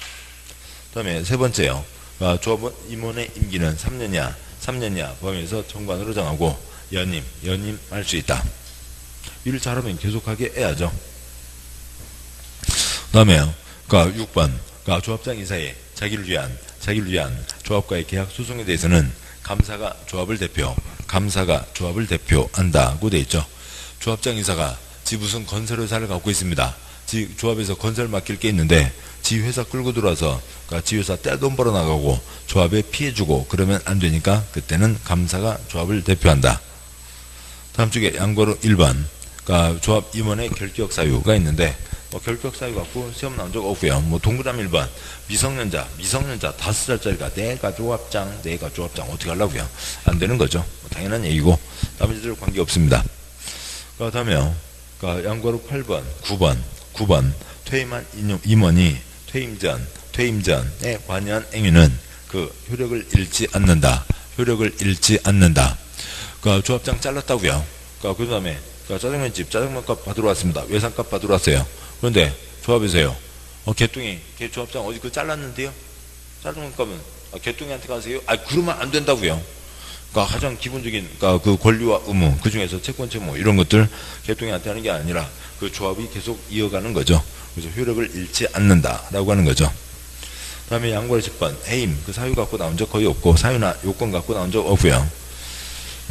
그 다음에 세 번째요. 조합원 임원의 임기는 3년이야 범위에서 정관으로 정하고, 연임 할 수 있다. 일을 잘하면 계속하게 해야죠. 그 다음에요. 그러니까 6번, 그러니까 조합장 이사의 자기를 위한 조합과의 계약 소송에 대해서는 감사가 조합을 대표한다고 돼 있죠. 조합장 이사가 지 무슨 건설회사를 갖고 있습니다. 지 조합에서 건설 맡길 게 있는데 지 회사 끌고 들어와서 그러니까 지 회사 떼돈 벌어 나가고 조합에 피해주고 그러면 안 되니까 그때는 감사가 조합을 대표한다. 다음 쪽에 양보로 1번, 그러니까 조합 임원의 결격 사유가 있는데 뭐 결격 사유 갖고 시험 나온 적 없고요. 뭐 동그라미 1번, 미성년자 5살짜리가 내가 조합장 어떻게 하려고요? 안 되는 거죠. 뭐 당연한 얘기고 나머지들 관계 없습니다. 그 다음에요. 그러니까 양과로 8번, 9번 퇴임한 임원이 퇴임 전에 관여한 행위는 그 효력을 잃지 않는다. 그러니까 조합장 잘랐다고요. 그러니까 그 다음에 짜장면집 짜장면값 받으러 왔습니다. 외상값 받으러 왔어요. 그런데 조합에서요. 개똥이 조합장 어디 잘랐는데요? 짜장면값은 개똥이한테 가세요? 그러면 안 된다고요. 그러니까 가장 기본적인 그 권리와 의무, 그 중에서 채권 채무 이런 것들 개똥이한테 하는 게 아니라 그 조합이 계속 이어가는 거죠. 그래서 효력을 잃지 않는다라고 하는 거죠. 다음에 양과로 10번 해임, 그 사유 갖고 나온 적 거의 없고 사유나 요건 갖고 나온 적 없고요.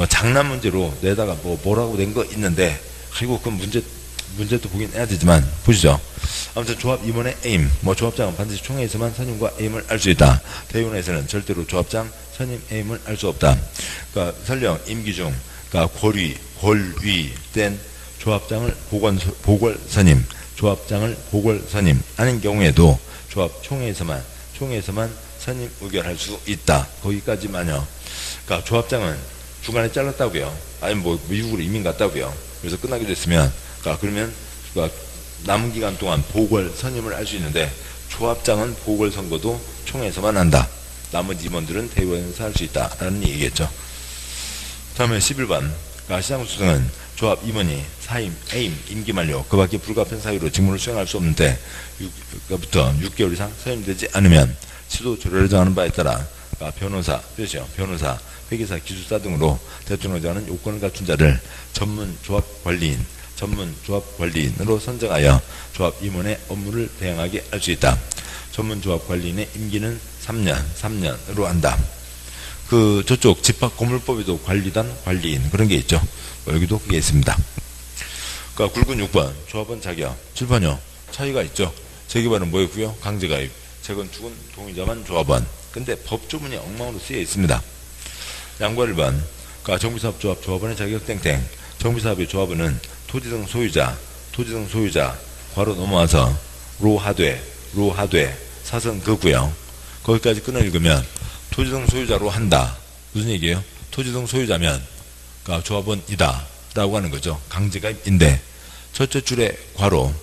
장난 문제로 내다가 뭐라고 낸 거 있는데 그 문제도 보긴 해야 되지만 보시죠. 아무튼 조합 임원의 에임, 조합장은 반드시 총회에서만 선임과 에임을 알 수 있다. 대의원에서는 절대로 조합장 선임 에임을 알 수 없다. 그러니까 설령 임기 중 권위된 조합장을 보궐 선임 하는 경우에도 조합 총회에서만 선임 의결할 수 있다. 거기까지만요. 그러니까 조합장은 중간에 잘랐다고요. 아니면 미국으로 이민 갔다고요. 그래서 끝나게 됐으면 그러면 남은 기간 동안 보궐 선임을 할 수 있는데 조합장은 보궐 선거도 총회에서만 한다. 나머지 임원들은 대의원에서 할 수 있다라는 얘기겠죠. 다음에 11번 시장수석은 조합 임원이 사임, 해임, 임기 만료 그 밖에 불가피한 사유로 직무를 수행할 수 없는데 부터 6개월 이상 선임되지 않으면 시도 조례를 정하는 바에 따라 변호사, 회계사, 기술사 등으로 대통령이 정하는 요건을 갖춘 자를 전문 조합 관리인으로 선정하여 조합 임원의 업무를 대행하게 할 수 있다. 전문 조합 관리인의 임기는 3년으로 한다. 저쪽 집합고물법에도 관리인 그런 게 있죠. 여기도 그게 있습니다. 그러니까 굵은 6번 조합원 자격 7번요. 차이가 있죠. 재개발은 뭐였고요? 강제가입. 재건축은 동의자만 조합원. 근데 법조문이 엉망으로 쓰여 있습니다. 양과 1번 정비사업 조합 조합원의 자격 땡땡. 정비사업의 조합원은 토지 등 소유자 괄호 넘어와서 로하되 사선거고요. 거기까지 끊어 읽으면 토지 등 소유자로 한다. 무슨 얘기예요? 토지 등 소유자면 조합원이다 라고 하는 거죠. 강제가입인데 첫째 줄에 괄호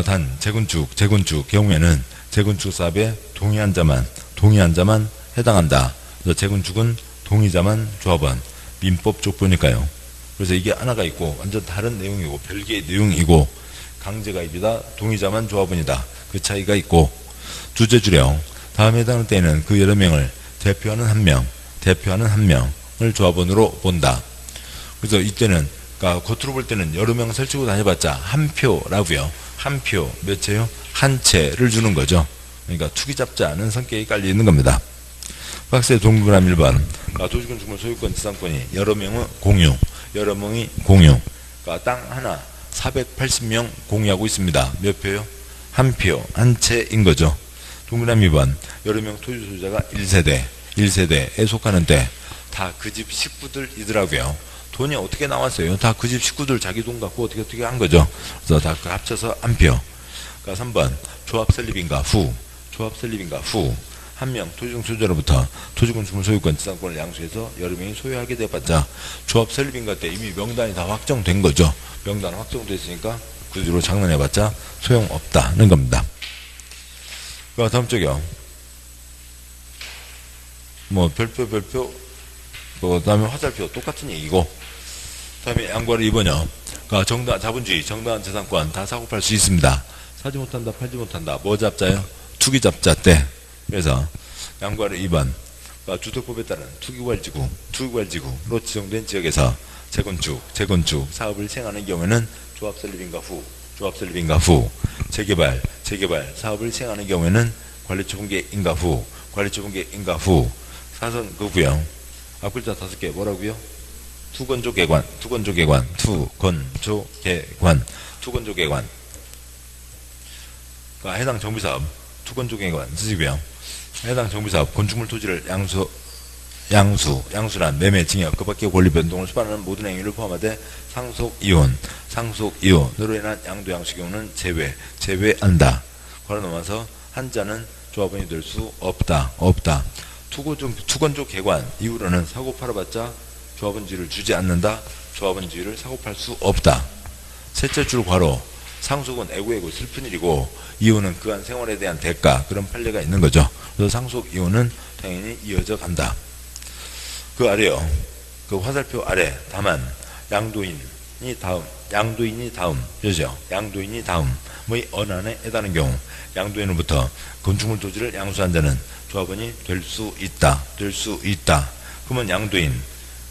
단 재건축 경우에는 재건축 사업에 동의한 자만 해당한다. 그래서 재건축은 동의자만 조합원. 민법 쪽 보니까요. 그래서 이게 하나가 있고 완전 다른 내용이고 별개의 내용이고 강제가입이다. 동의자만 조합원이다. 그 차이가 있고 두째 줄에요. 다음에 해당할 때에는 그 여러 명을 대표하는 한 명을 조합원으로 본다. 그래서 이때는 겉으로 볼 때는 여러 명 설치고 다녀봤자 한 표라고요. 한 표 몇 채요? 한 채를 주는 거죠. 그러니까 투기 잡지 않은 성격이 깔려 있는 겁니다. 박스의 동그라미 1번 도시군 주물 소유권 지상권이 여러 명이 공유. 땅 하나 480명 공유하고 있습니다. 몇 표요? 한 표, 한 채인 거죠. 동그라미 2번 여러 명 토지 소유자가 1세대에 속하는데 다 그 집 식구들이더라고요. 돈이 어떻게 나왔어요? 다 그 집 식구들 자기 돈 갖고 어떻게 한 거죠. 그래서 다 합쳐서 한 표. 그러니까 3번 조합 설립인가 후 한 명 토지중 소유자로부터 토지군 주물 소유권 지상권을 양수해서 여러 명이 소유하게 돼봤자 조합 설립인가 때 이미 명단이 다 확정된 거죠. 명단 확정됐으니까 그 뒤로 장난해봤자 소용없다는 겁니다. 다음 쪽이요. 별표 그다음에 화살표 똑같은 얘기고 다음에 양과로 2번이요. 자본주의 정당한 재산권 다 사고팔 수 있습니다. 사지 못한다 팔지 못한다. 뭐 잡자요? 투기 잡자 때. 그래서 양과로 2번 주택법에 따른 투기괄지구로 지정된 지역에서 재건축 사업을 시행하는 경우에는 조합 설립인가 후 재개발 사업을 시행하는 경우에는 관리처분계인가 후 사선거고요. 앞글자 5개 뭐라고요? 투건조개관 해당 정비사업 투건조개관 쓰시고요. 해당 정비사업 건축물 토지를 양수란 매매 증여 그 밖의 권리 변동을 수반하는 모든 행위를 포함하되 상속이혼으로 인한 양도 양식 경우는 제외한다. 괄호 넘어서 한자는 조합원이 될 수 없다. 투건조 개관 이후로는 사고 팔아봤자 조합원지를 주지 않는다. 조합원지를 사고 팔 수 없다. 셋째 줄 괄호 상속은 애고애고 슬픈 일이고 이혼은 그간 생활에 대한 대가 그런 판례가 있는 거죠. 그래서 상속 이혼은 당연히 이어져 간다. 그 아래요. 그 화살표 아래 다만 양도인이 다음 그죠? 양도인이 다음 뭐이 언안에 해당하는 경우 양도인으로부터 건축물 토지를 양수한 자는 조합원이 될 수 있다. 그러면 양도인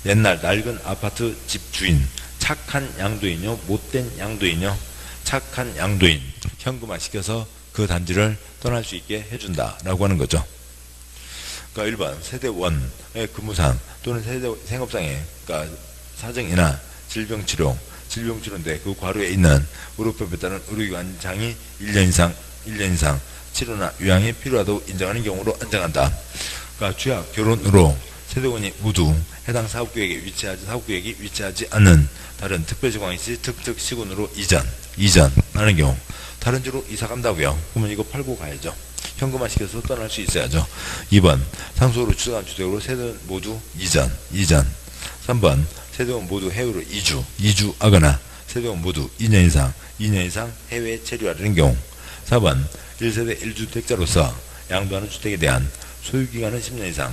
옛날 낡은 아파트 집 주인 착한 양도인요 못된 양도인요 착한 양도인 현금화 시켜서 그 단지를 떠날 수 있게 해준다 라고 하는 거죠. 그러니까 1번 세대원의 근무상 또는 세대 생업상의 그러니까 사정이나 질병치료인데 그 과로에 있는 의료법에 따른 의료기관장이 1년 이상 치료나 요양이 필요하다고 인정하는 경우로 안정한다. 그러니까 취약, 결혼으로 세대원이 모두 해당 사업구역이 위치하지 않는 다른 특별지방이 시 특특시군으로 이전하는 경우 다른 지로 이사 간다고요. 그러면 이거 팔고 가야죠. 현금화 시켜서 떠날 수 있어야죠. 2번 상속으로 추정한 주택으로 세대원 모두 이전 3번 세대원 모두 해외로 이주하거나 세대원 모두 2년 이상 해외에 체류하려는 경우 4번 1세대 1주택자로서 양도하는 주택에 대한 소유기간은 10년 이상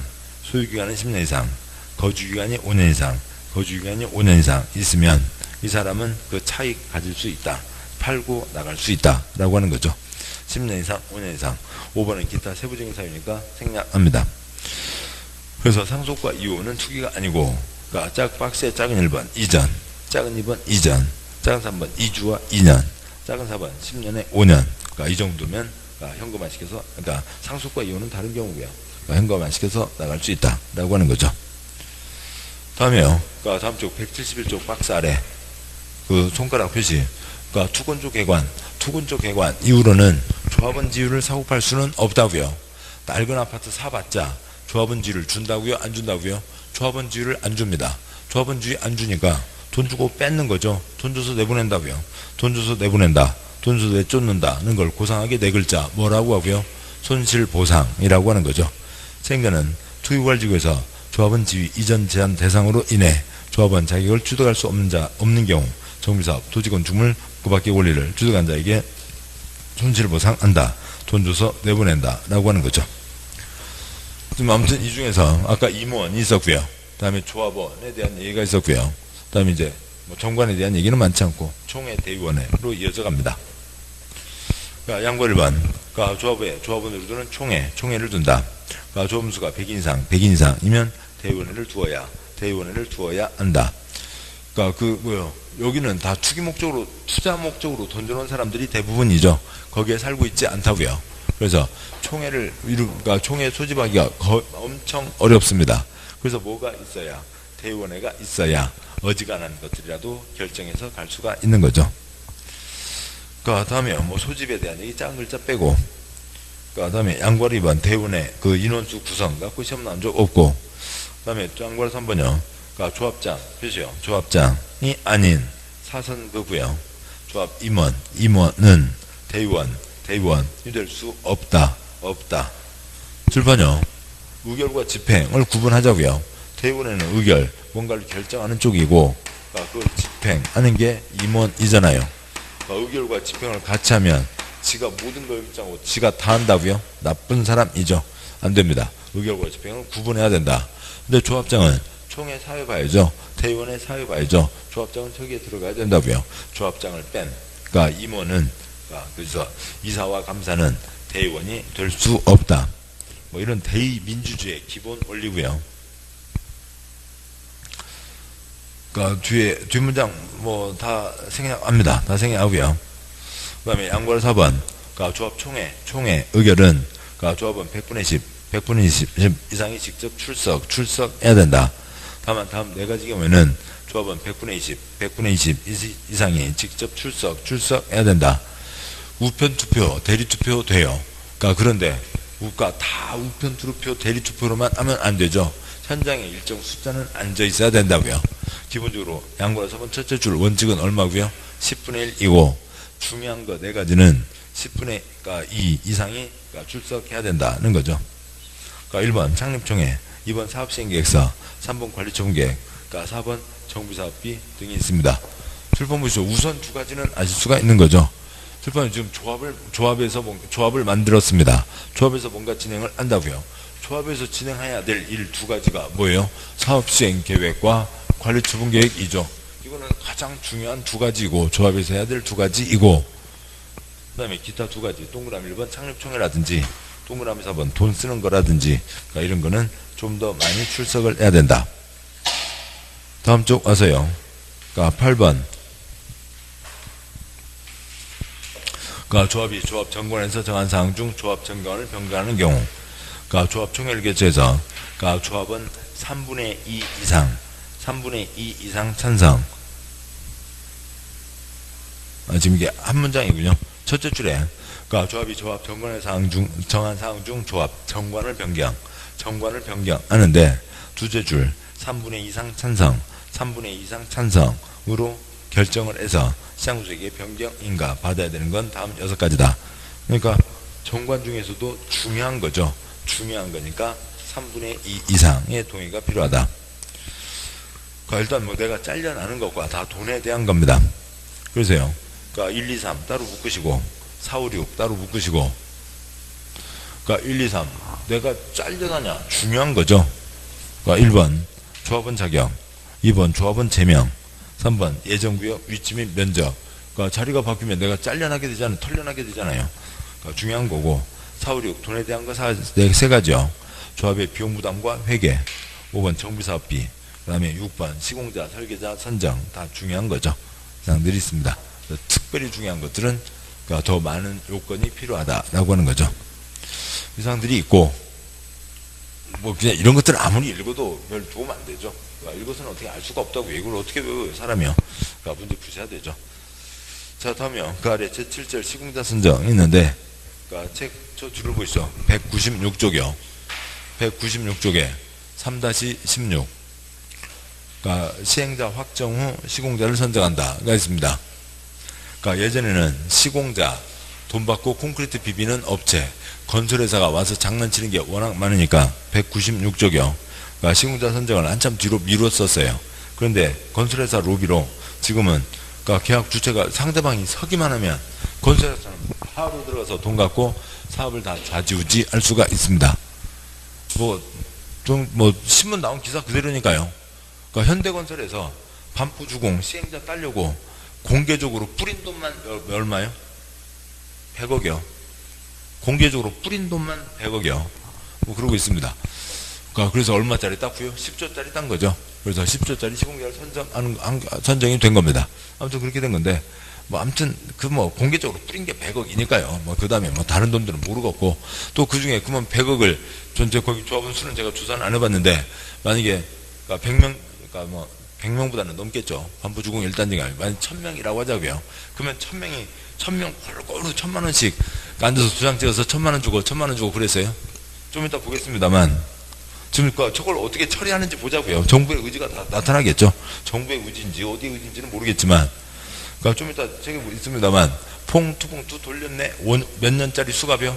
거주기간이 5년 이상 있으면 이 사람은 그 차익 가질 수 있다. 팔고 나갈 수 있다 라고 하는 거죠. 10년 이상 5년 이상 5번은 기타 세부적인 사유니까 생략합니다. 그래서 상속과 이혼은 투기가 아니고 그러니까 박스의 작은 1번 이전 작은 2번 이전 작은 3번 2주와 2년 작은 4번 10년에 5년 그러니까 이 정도면 그러니까 현금화 시켜서 그러니까 상속과 이혼은 다른 경우고요. 그러니까 현금화 시켜서 나갈 수 있다 라고 하는 거죠. 다음에요. 그러니까 다음 쪽 171쪽 박스 아래 그 손가락 표시 그러니까 투건조 개관 이후로는 조합원 지위를 사고팔 수는 없다고요. 낡은 아파트 사봤자 조합원 지위를 준다고요? 안 준다고요? 조합원 지위를 안 줍니다. 조합원 지위 안 주니까 돈 주고 뺏는 거죠. 돈 줘서 내보낸다고요. 돈 줘서 내쫓는다는 걸 고상하게 네 글자 뭐라고 하고요? 손실보상이라고 하는 거죠. 생겨는 투유관지구에서 조합원 지위 이전 제한 대상으로 인해 조합원 자격을 취득할 수 없는 경우 정비사업, 토지건축물 그 밖의 권리를 취득한 자에게 손실보상한다. 돈 줘서 내보낸다 라고 하는 거죠. 지금 아무튼 이 중에서 아까 임원이 있었고요. 그 다음에 조합원에 대한 얘기가 있었고요. 그 다음에 이제 뭐 정관에 대한 얘기는 많지 않고 총회 대의원회로 이어져 갑니다. 그러니까 양과 1번 그러니까 조합원으로 두는 총회를 둔다. 그러니까 조합원수가 100인 이상이면 대의원회를 두어야 한다. 그러니까 여기는 다 투자 목적으로 돈 주는 사람들이 대부분이죠. 거기에 살고 있지 않다고요. 그래서 그러니까 총회 소집하기가 엄청 어렵습니다. 그래서 뭐가 있어야 대의원회가 있어야 어지간한 것들이라도 결정해서 갈 수가 있는 거죠. 그 다음에 뭐 소집에 대한 얘기 작은 글자 빼고 그 다음에 양괄 2번 대의원회 그 인원수 구성 갖고 시험 나온 적 없고 그 다음에 양괄 3번요. 그러니까 조합장 표시요. 조합장이 아닌 사선거고요. 조합 임원은 대의원이 될 수 없다. 출판요. 의결과 집행을 구분하자고요. 대의원회는 의결, 뭔가를 결정하는 쪽이고 그걸 집행하는 게 임원이잖아요. 의결과 집행을 같이 하면 지가 모든 걸 결정하고 지가 다 한다고요? 나쁜 사람이죠. 안 됩니다. 의결과 집행을 구분해야 된다. 근데 조합장은 총회 사회 봐야죠. 대의원회 사회 봐야죠. 조합장은 저기에 들어가야 된다고요. 조합장을 뺀 그러니까 임원은 그래서 이사와 감사는 대의원이 될 수 없다. 뭐 이런 대의민주주의의 기본 원리고요. 그러니까 뒷문장 뭐 다 생략합니다. 다 생략하고요. 그 다음에 양괄 4번 그러니까 조합 총회 의결은 그러니까 조합은 100분의 10 이상이 직접 출석해야 된다. 다만 다음 네 가지 경우에는 조합은 100분의 20 이상이 직접 출석해야 된다. 우편투표, 대리투표 돼요. 그러니까 그런데 다 우편투표, 대리투표로만 하면 안 되죠. 현장에 일정 숫자는 앉아 있어야 된다고요. 기본적으로 양보라 4번 첫째 줄 원칙은 얼마고요? 10분의 1이고 중요한 거 네 가지는 10분의 2 이상이 출석해야 된다는 거죠. 그러니까 1번 창립총회, 2번 사업시행계획서, 3번 관리처분계획, 4번 정비사업비 등이 있습니다. 출판 보시죠. 우선 두 가지는 아실 수가 있는 거죠. 출판은 지금 조합을 만들었습니다. 조합에서 뭔가 진행을 한다고요. 조합에서 진행해야 될 일 두 가지가 뭐예요? 사업 시행 계획과 관리 처분 계획이죠. 이거는 가장 중요한 두 가지고, 조합에서 해야 될 두 가지이고, 그 다음에 기타 두 가지, 동그라미 1번 창립총회라든지 동그라미 4번 돈 쓰는 거라든지, 그러니까 이런 거는 좀 더 많이 출석을 해야 된다. 다음 쪽 와서요. 그러니까 8번. 그러니까 조합이 조합 정관에서 정한 사항 중 조합 정관을 변경하는 경우, 그러니까 조합 총회를 개최해서, 그러니까 조합은 3분의 2 이상 찬성. 지금 이게 한 문장이군요. 첫째 줄에, 그러니까 조합이 조합 정관의 사항 중 정한 사항 중 조합 정관을 변경하는데, 두째 줄 3분의 2 이상 찬성, 3분의 2 이상 찬성으로 결정을 해서 시장구조에게 변경인가 받아야 되는 건 다음 6가지다. 그러니까 정관 중에서도 중요한 거죠. 중요한 거니까 3분의 2 이상의 동의가 필요하다. 그러니까 일단 뭐 내가 잘려나는 것과 다 돈에 대한 겁니다. 그러세요. 그러니까 1, 2, 3 따로 묶으시고 4, 5, 6 따로 묶으시고, 그러니까 1, 2, 3 내가 잘려나냐 중요한 거죠. 그러니까 1번 조합원 자격, 2번 조합원 제명, 3번 예정구역 위치 및 면적. 그러니까 자리가 바뀌면 내가 잘려나게 되잖아요. 털려나게 되잖아요. 그러니까 중요한 거고, 4, 5, 6 돈에 대한 거 세 가지요. 조합의 비용 부담과 회계, 5번 정비사업비, 그 다음에 6번 시공자, 설계자 선정. 다 중요한 거죠. 사항들이 있습니다. 특별히 중요한 것들은 그러니까 더 많은 요건이 필요하다라고 하는 거죠. 이 사항들이 있고, 뭐 그냥 이런 것들을 아무리 읽어도 별 도움 안 되죠. 그러니까 이것은 어떻게 알 수가 없다고. 이걸 어떻게 외워요, 사람이요. 그러니까 문제 푸셔야 되죠. 자, 다음이요. 그 아래 제7절 시공자 선정 있는데, 그러니까 책 저 줄을 보시죠. 196쪽이요. 196쪽에 3-16. 그러니까 시행자 확정 후 시공자를 선정한다가 있습니다. 그러니까 예전에는 시공자, 돈 받고 콘크리트 비비는 업체, 건설회사가 와서 장난치는 게 워낙 많으니까 196쪽이요. 그러니까 시공자 선정을 한참 뒤로 미뤘었어요. 그런데 건설회사 로비로 지금은, 그러니까 계약 주체가 상대방이 서기만 하면 건설회사는 바로 들어가서 돈 갖고 사업을 다 좌지우지 할 수가 있습니다. 뭐 신문 나온 기사 그대로니까요. 그러니까 현대건설에서 반포주공 시행자 따려고 공개적으로 뿌린 돈만 얼마요? 100억이요. 공개적으로 뿌린 돈만 100억이요. 뭐 그러고 있습니다. 그러니까 그래서 얼마짜리 땄고요? 10조짜리 딴 거죠. 그래서 10조짜리 시공자를 선정이 된 겁니다. 아무튼 그렇게 된 건데, 뭐 아무튼 공개적으로 뿌린 게 100억이니까요. 뭐 그다음에 뭐 다른 돈들은 모르겠고, 또 그 중에 그러면 100억을 전체 거기 조합원 수는 제가 조사는 안 해봤는데, 만약에 그러니까 100명, 그러니까 뭐 100명보다는 넘겠죠. 반포주공 1단지가 만약 1000명이라고 하자고요. 그러면 1000명 골고루 1000만 원씩 앉아서 두 장 찍어서 1000만 원 주고 1000만 원 주고 그랬어요. 좀 이따 보겠습니다만, 지금 저걸 어떻게 처리하는지 보자고요. 정부의 의지가 다 나타나겠죠. 정부의 의지인지 어디의 의지인지는 모르겠지만, 그러니까 좀 이따 책에 있습니다만, 봉투 돌렸네. 몇 년짜리 수갑이요?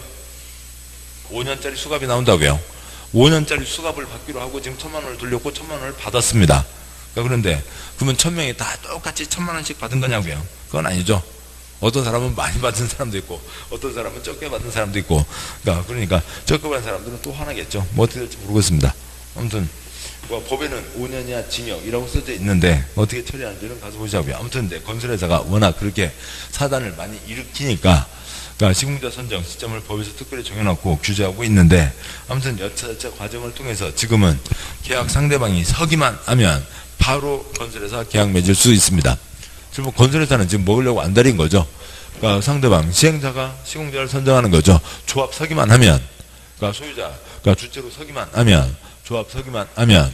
5년짜리 수갑이 나온다고요. 5년짜리 수갑을 받기로 하고 지금 1000만 원을 돌렸고 1000만 원을 받았습니다. 그러니까 그런데 그러면 1000명이 다 똑같이 1000만 원씩 받은 거냐고요? 그건 아니죠. 어떤 사람은 많이 받은 사람도 있고, 어떤 사람은 적게 받은 사람도 있고, 그러니까 적게 받은 사람들은 또 화나겠죠. 뭐 어떻게 될지 모르겠습니다. 아무튼 뭐 법에는 5년 이하 징역이라고 써져 있는데 어떻게 처리하는지는 가서 보자고요. 아무튼 건설회사가 워낙 그렇게 사단을 많이 일으키니까, 그러니까 시공자 선정 시점을 법에서 특별히 정해놓고 규제하고 있는데, 아무튼 여차저차 과정을 통해서 지금은 계약 상대방이 서기만 하면 바로 건설회사 계약 맺을 수 있습니다. 지금 건설회사는 지금 먹으려고 안달인 거죠. 그러니까 상대방 시행자가 시공자를 선정하는 거죠. 조합 서기만 하면, 그러니까 소유자, 그러니까 주체로 서기만 하면, 조합 서기만 하면,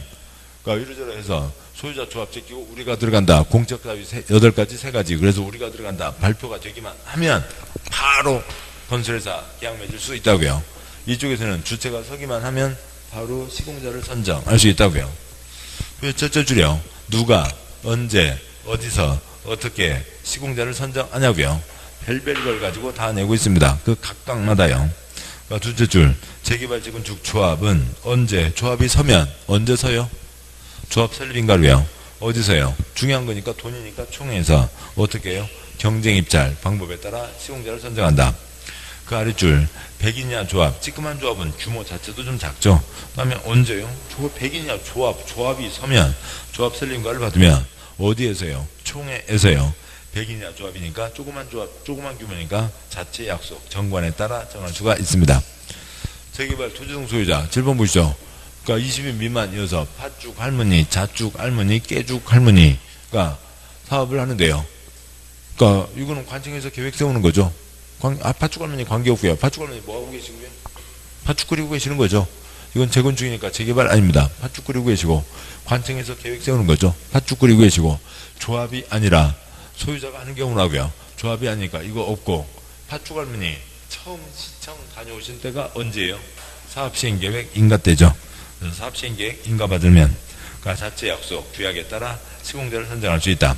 그러니까 이러저러 해서 소유자 조합 제끼고 우리가 들어간다. 공적 사유 8가지 3가지. 그래서 우리가 들어간다. 발표가 되기만 하면 바로 건설회사 계약 맺을 수 있다고요. 이쪽에서는 주체가 서기만 하면 바로 시공자를 선정할 수 있다고요. 첫째 줄이요. 누가, 언제, 어디서, 어떻게 시공자를 선정하냐고요. 별별 걸 가지고 다 내고 있습니다. 그 각각마다요. 그러니까 둘째 줄, 재개발 재건축 조합은 언제 조합이 서면, 언제 서요? 조합 설립인가로요. 어디서요? 중요한 거니까 돈이니까 총회에서 어떻게 해요? 경쟁 입찰 방법에 따라 시공자를 선정한다. 그 아랫줄 100이냐 조합, 찌끄만 조합은 규모 자체도 좀 작죠. 그 다음에 언제요? 100이냐 조합이 서면 조합 설립과를 받으면 어디에서요? 총회에서요. 100이냐 조합이니까 조그만 조합, 조그만 규모니까 자체 약속, 정관에 따라 정할 수가 있습니다. 재개발 토지등 소유자 7번 보시죠. 그러니까 20인 미만이어서 팥죽 할머니, 자죽 할머니, 깨죽 할머니가 사업을 하는데요. 그러니까 이거는 관청에서 계획 세우는 거죠. 팥죽 할머니 관계없고요. 팥죽 할머니 뭐 하고 계시고요? 팥죽 끓이고 계시는 거죠. 이건 재건축이니까 재개발 아닙니다. 팥죽 끓이고 계시고 관청에서 계획 세우는 거죠. 팥죽 끓이고 계시고 조합이 아니라 소유자가 하는 경우라고요. 조합이 아니니까 이거 없고 팥죽 할머니 처음 시청 다녀오신 때가 언제예요? 사업시행계획 인가 때죠. 그래서 사업시행계획 인가 받으면 그 자체 약속 규약에 따라 시공자를 선정할 수 있다.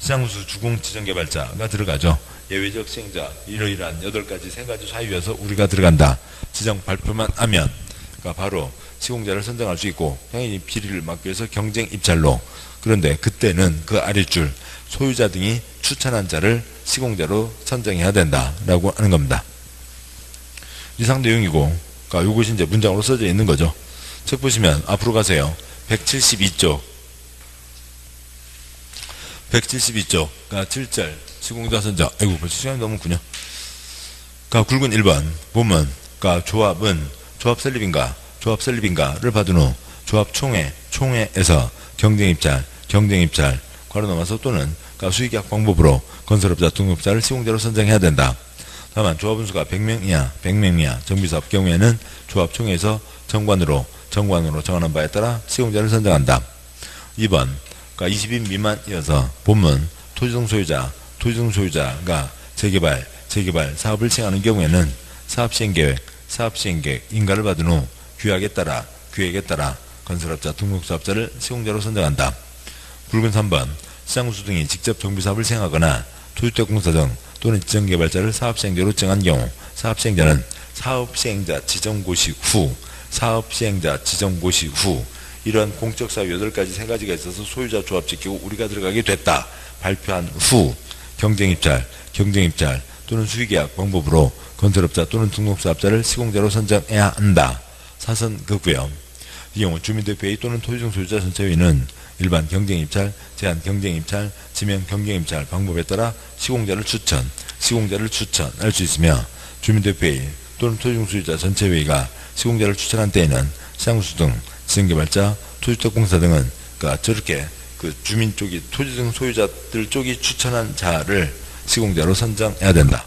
시장구수 주공 지정개발자가 들어가죠. 예외적 시행자 이러이러한 8가지 3가지 사유여서 우리가 들어간다. 지정 발표만 하면 그러니까 바로 시공자를 선정할 수 있고 당연히 비리를 막기 위해서 경쟁 입찰로. 그런데 그때는 그 아랫줄 소유자 등이 추천한 자를 시공자로 선정해야 된다라고 하는 겁니다. 이상 내용이고 그러니까 이것이 이제 문장으로 써져 있는 거죠. 책 보시면 앞으로 가세요. 172쪽 그러니까 7절 시공자 선정. 아이고 벌써 시간이 넘었군요. 그러니까 굵은 1번 보면 그러니까 조합은 조합 설립인가를 받은 후 조합 총회에서 경쟁 입찰 괄호 넘어서 또는 그러니까 수의계약 방법으로 건설업자 등록자를 시공자로 선정해야 된다. 다만 조합원 수가 100명 이하 정비사업 경우에는 조합 총회에서 정관으로 정하는 바에 따라 시공자를 선정한다. 2번 그러니까 20인 미만이어서 본문 토지등 소유자가 재개발 사업을 시행하는 경우에는 사업시행계획 인가를 받은 후 규약에 따라 건설업자 등록사업자를 시공자로 선정한다. 굵은 3번 시장구수 등이 직접 정비사업을 시행하거나 토주택공사 등 또는 지정개발자를 사업시행자로 정한 경우 사업시행자는 사업시행자 지정고시 후 이러한 공적사업 8가지 3가지가 있어서 소유자 조합 지키고 우리가 들어가게 됐다 발표한 후 경쟁입찰 또는 수의계약 방법으로 건설업자 또는 등록사업자를 시공자로 선정해야 한다. 사선 그고요. 이 경우 주민대표회의 또는 토지등 소유자 전체회의는 일반 경쟁입찰, 제한 경쟁입찰, 지명 경쟁입찰 방법에 따라 시공자를 추천할 수 있으며 주민대표회의 또는 토지등 소유자 전체회의가 시공자를 추천한 때에는 시장구수 등 지정개발자, 토주택공사 등은 그러니까 저렇게 그 주민 쪽이 토지등 소유자들 쪽이 추천한 자를 시공자로 선정해야 된다.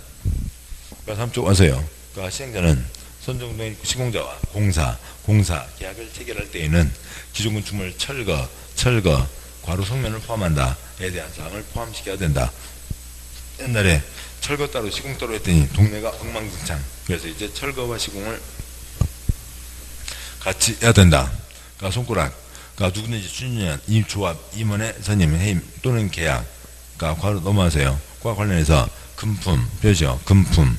그러니까 3쪽 와서요. 그러니까 시행자는 선정된 시공자와 공사 계약을 체결할 때에는 기존 건축물 철거 과로 성면을 포함한다에 대한 사항을 포함시켜야 된다. 옛날에 철거 따로 시공 따로 했더니 동네가 엉망진창. 그래서 이제 철거와 시공을 같이 해야 된다. 그러니까 손가락 그러니까 누구든지 추진한 이 조합 임원의 선임 해임 또는 계약 그러니까 과로 넘어가세요. 과 관련해서 금품 표시요. 금품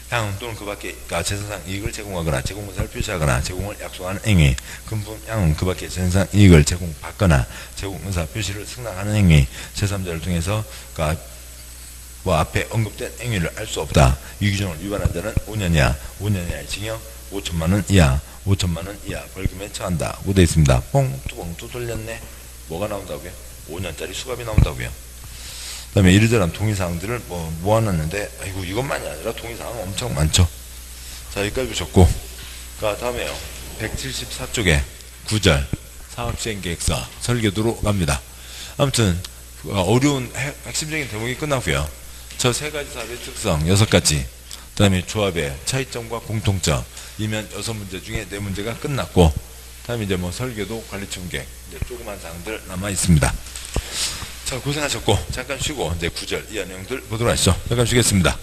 향 또는 그 밖에 그러니까 재산상 이익을 제공하거나 제공의사를 표시하거나 제공을 약속하는 행위 금품 향은 그 밖에 재산상 이익을 제공받거나 제공의사 표시를 승낙하는 행위 제3자를 통해서 그러니까 뭐 앞에 언급된 행위를 할 수 없다. 이 규정을 위반한 자는 5년 이하 징역 5천만원 이하 벌금에 처한다고 되어 있습니다. 뻥 또 돌렸네. 뭐가 나온다고요? 5년짜리 수갑이 나온다고요. 그 다음에 이러저러한 동의사항들을 모아놨는데 아이고 이것만이 아니라 동의사항은 엄청 많죠. 자 여기까지 보셨고 그 다음에요 174쪽에 9절 사업시행계획서 설계도로 갑니다. 아무튼 어려운 핵심적인 대목이 끝나고요. 저 3가지 사업의 특성 6가지 그 다음에 조합의 차이점과 공통점 이면 6문제 중에 4문제가 끝났고 그 다음에 이제 설계도 관리청객 이제 조그만 사항들 남아 있습니다. 자 고생하셨고 잠깐 쉬고 이제 9절 이하 내용들 보도록 하시죠. 잠깐 쉬겠습니다.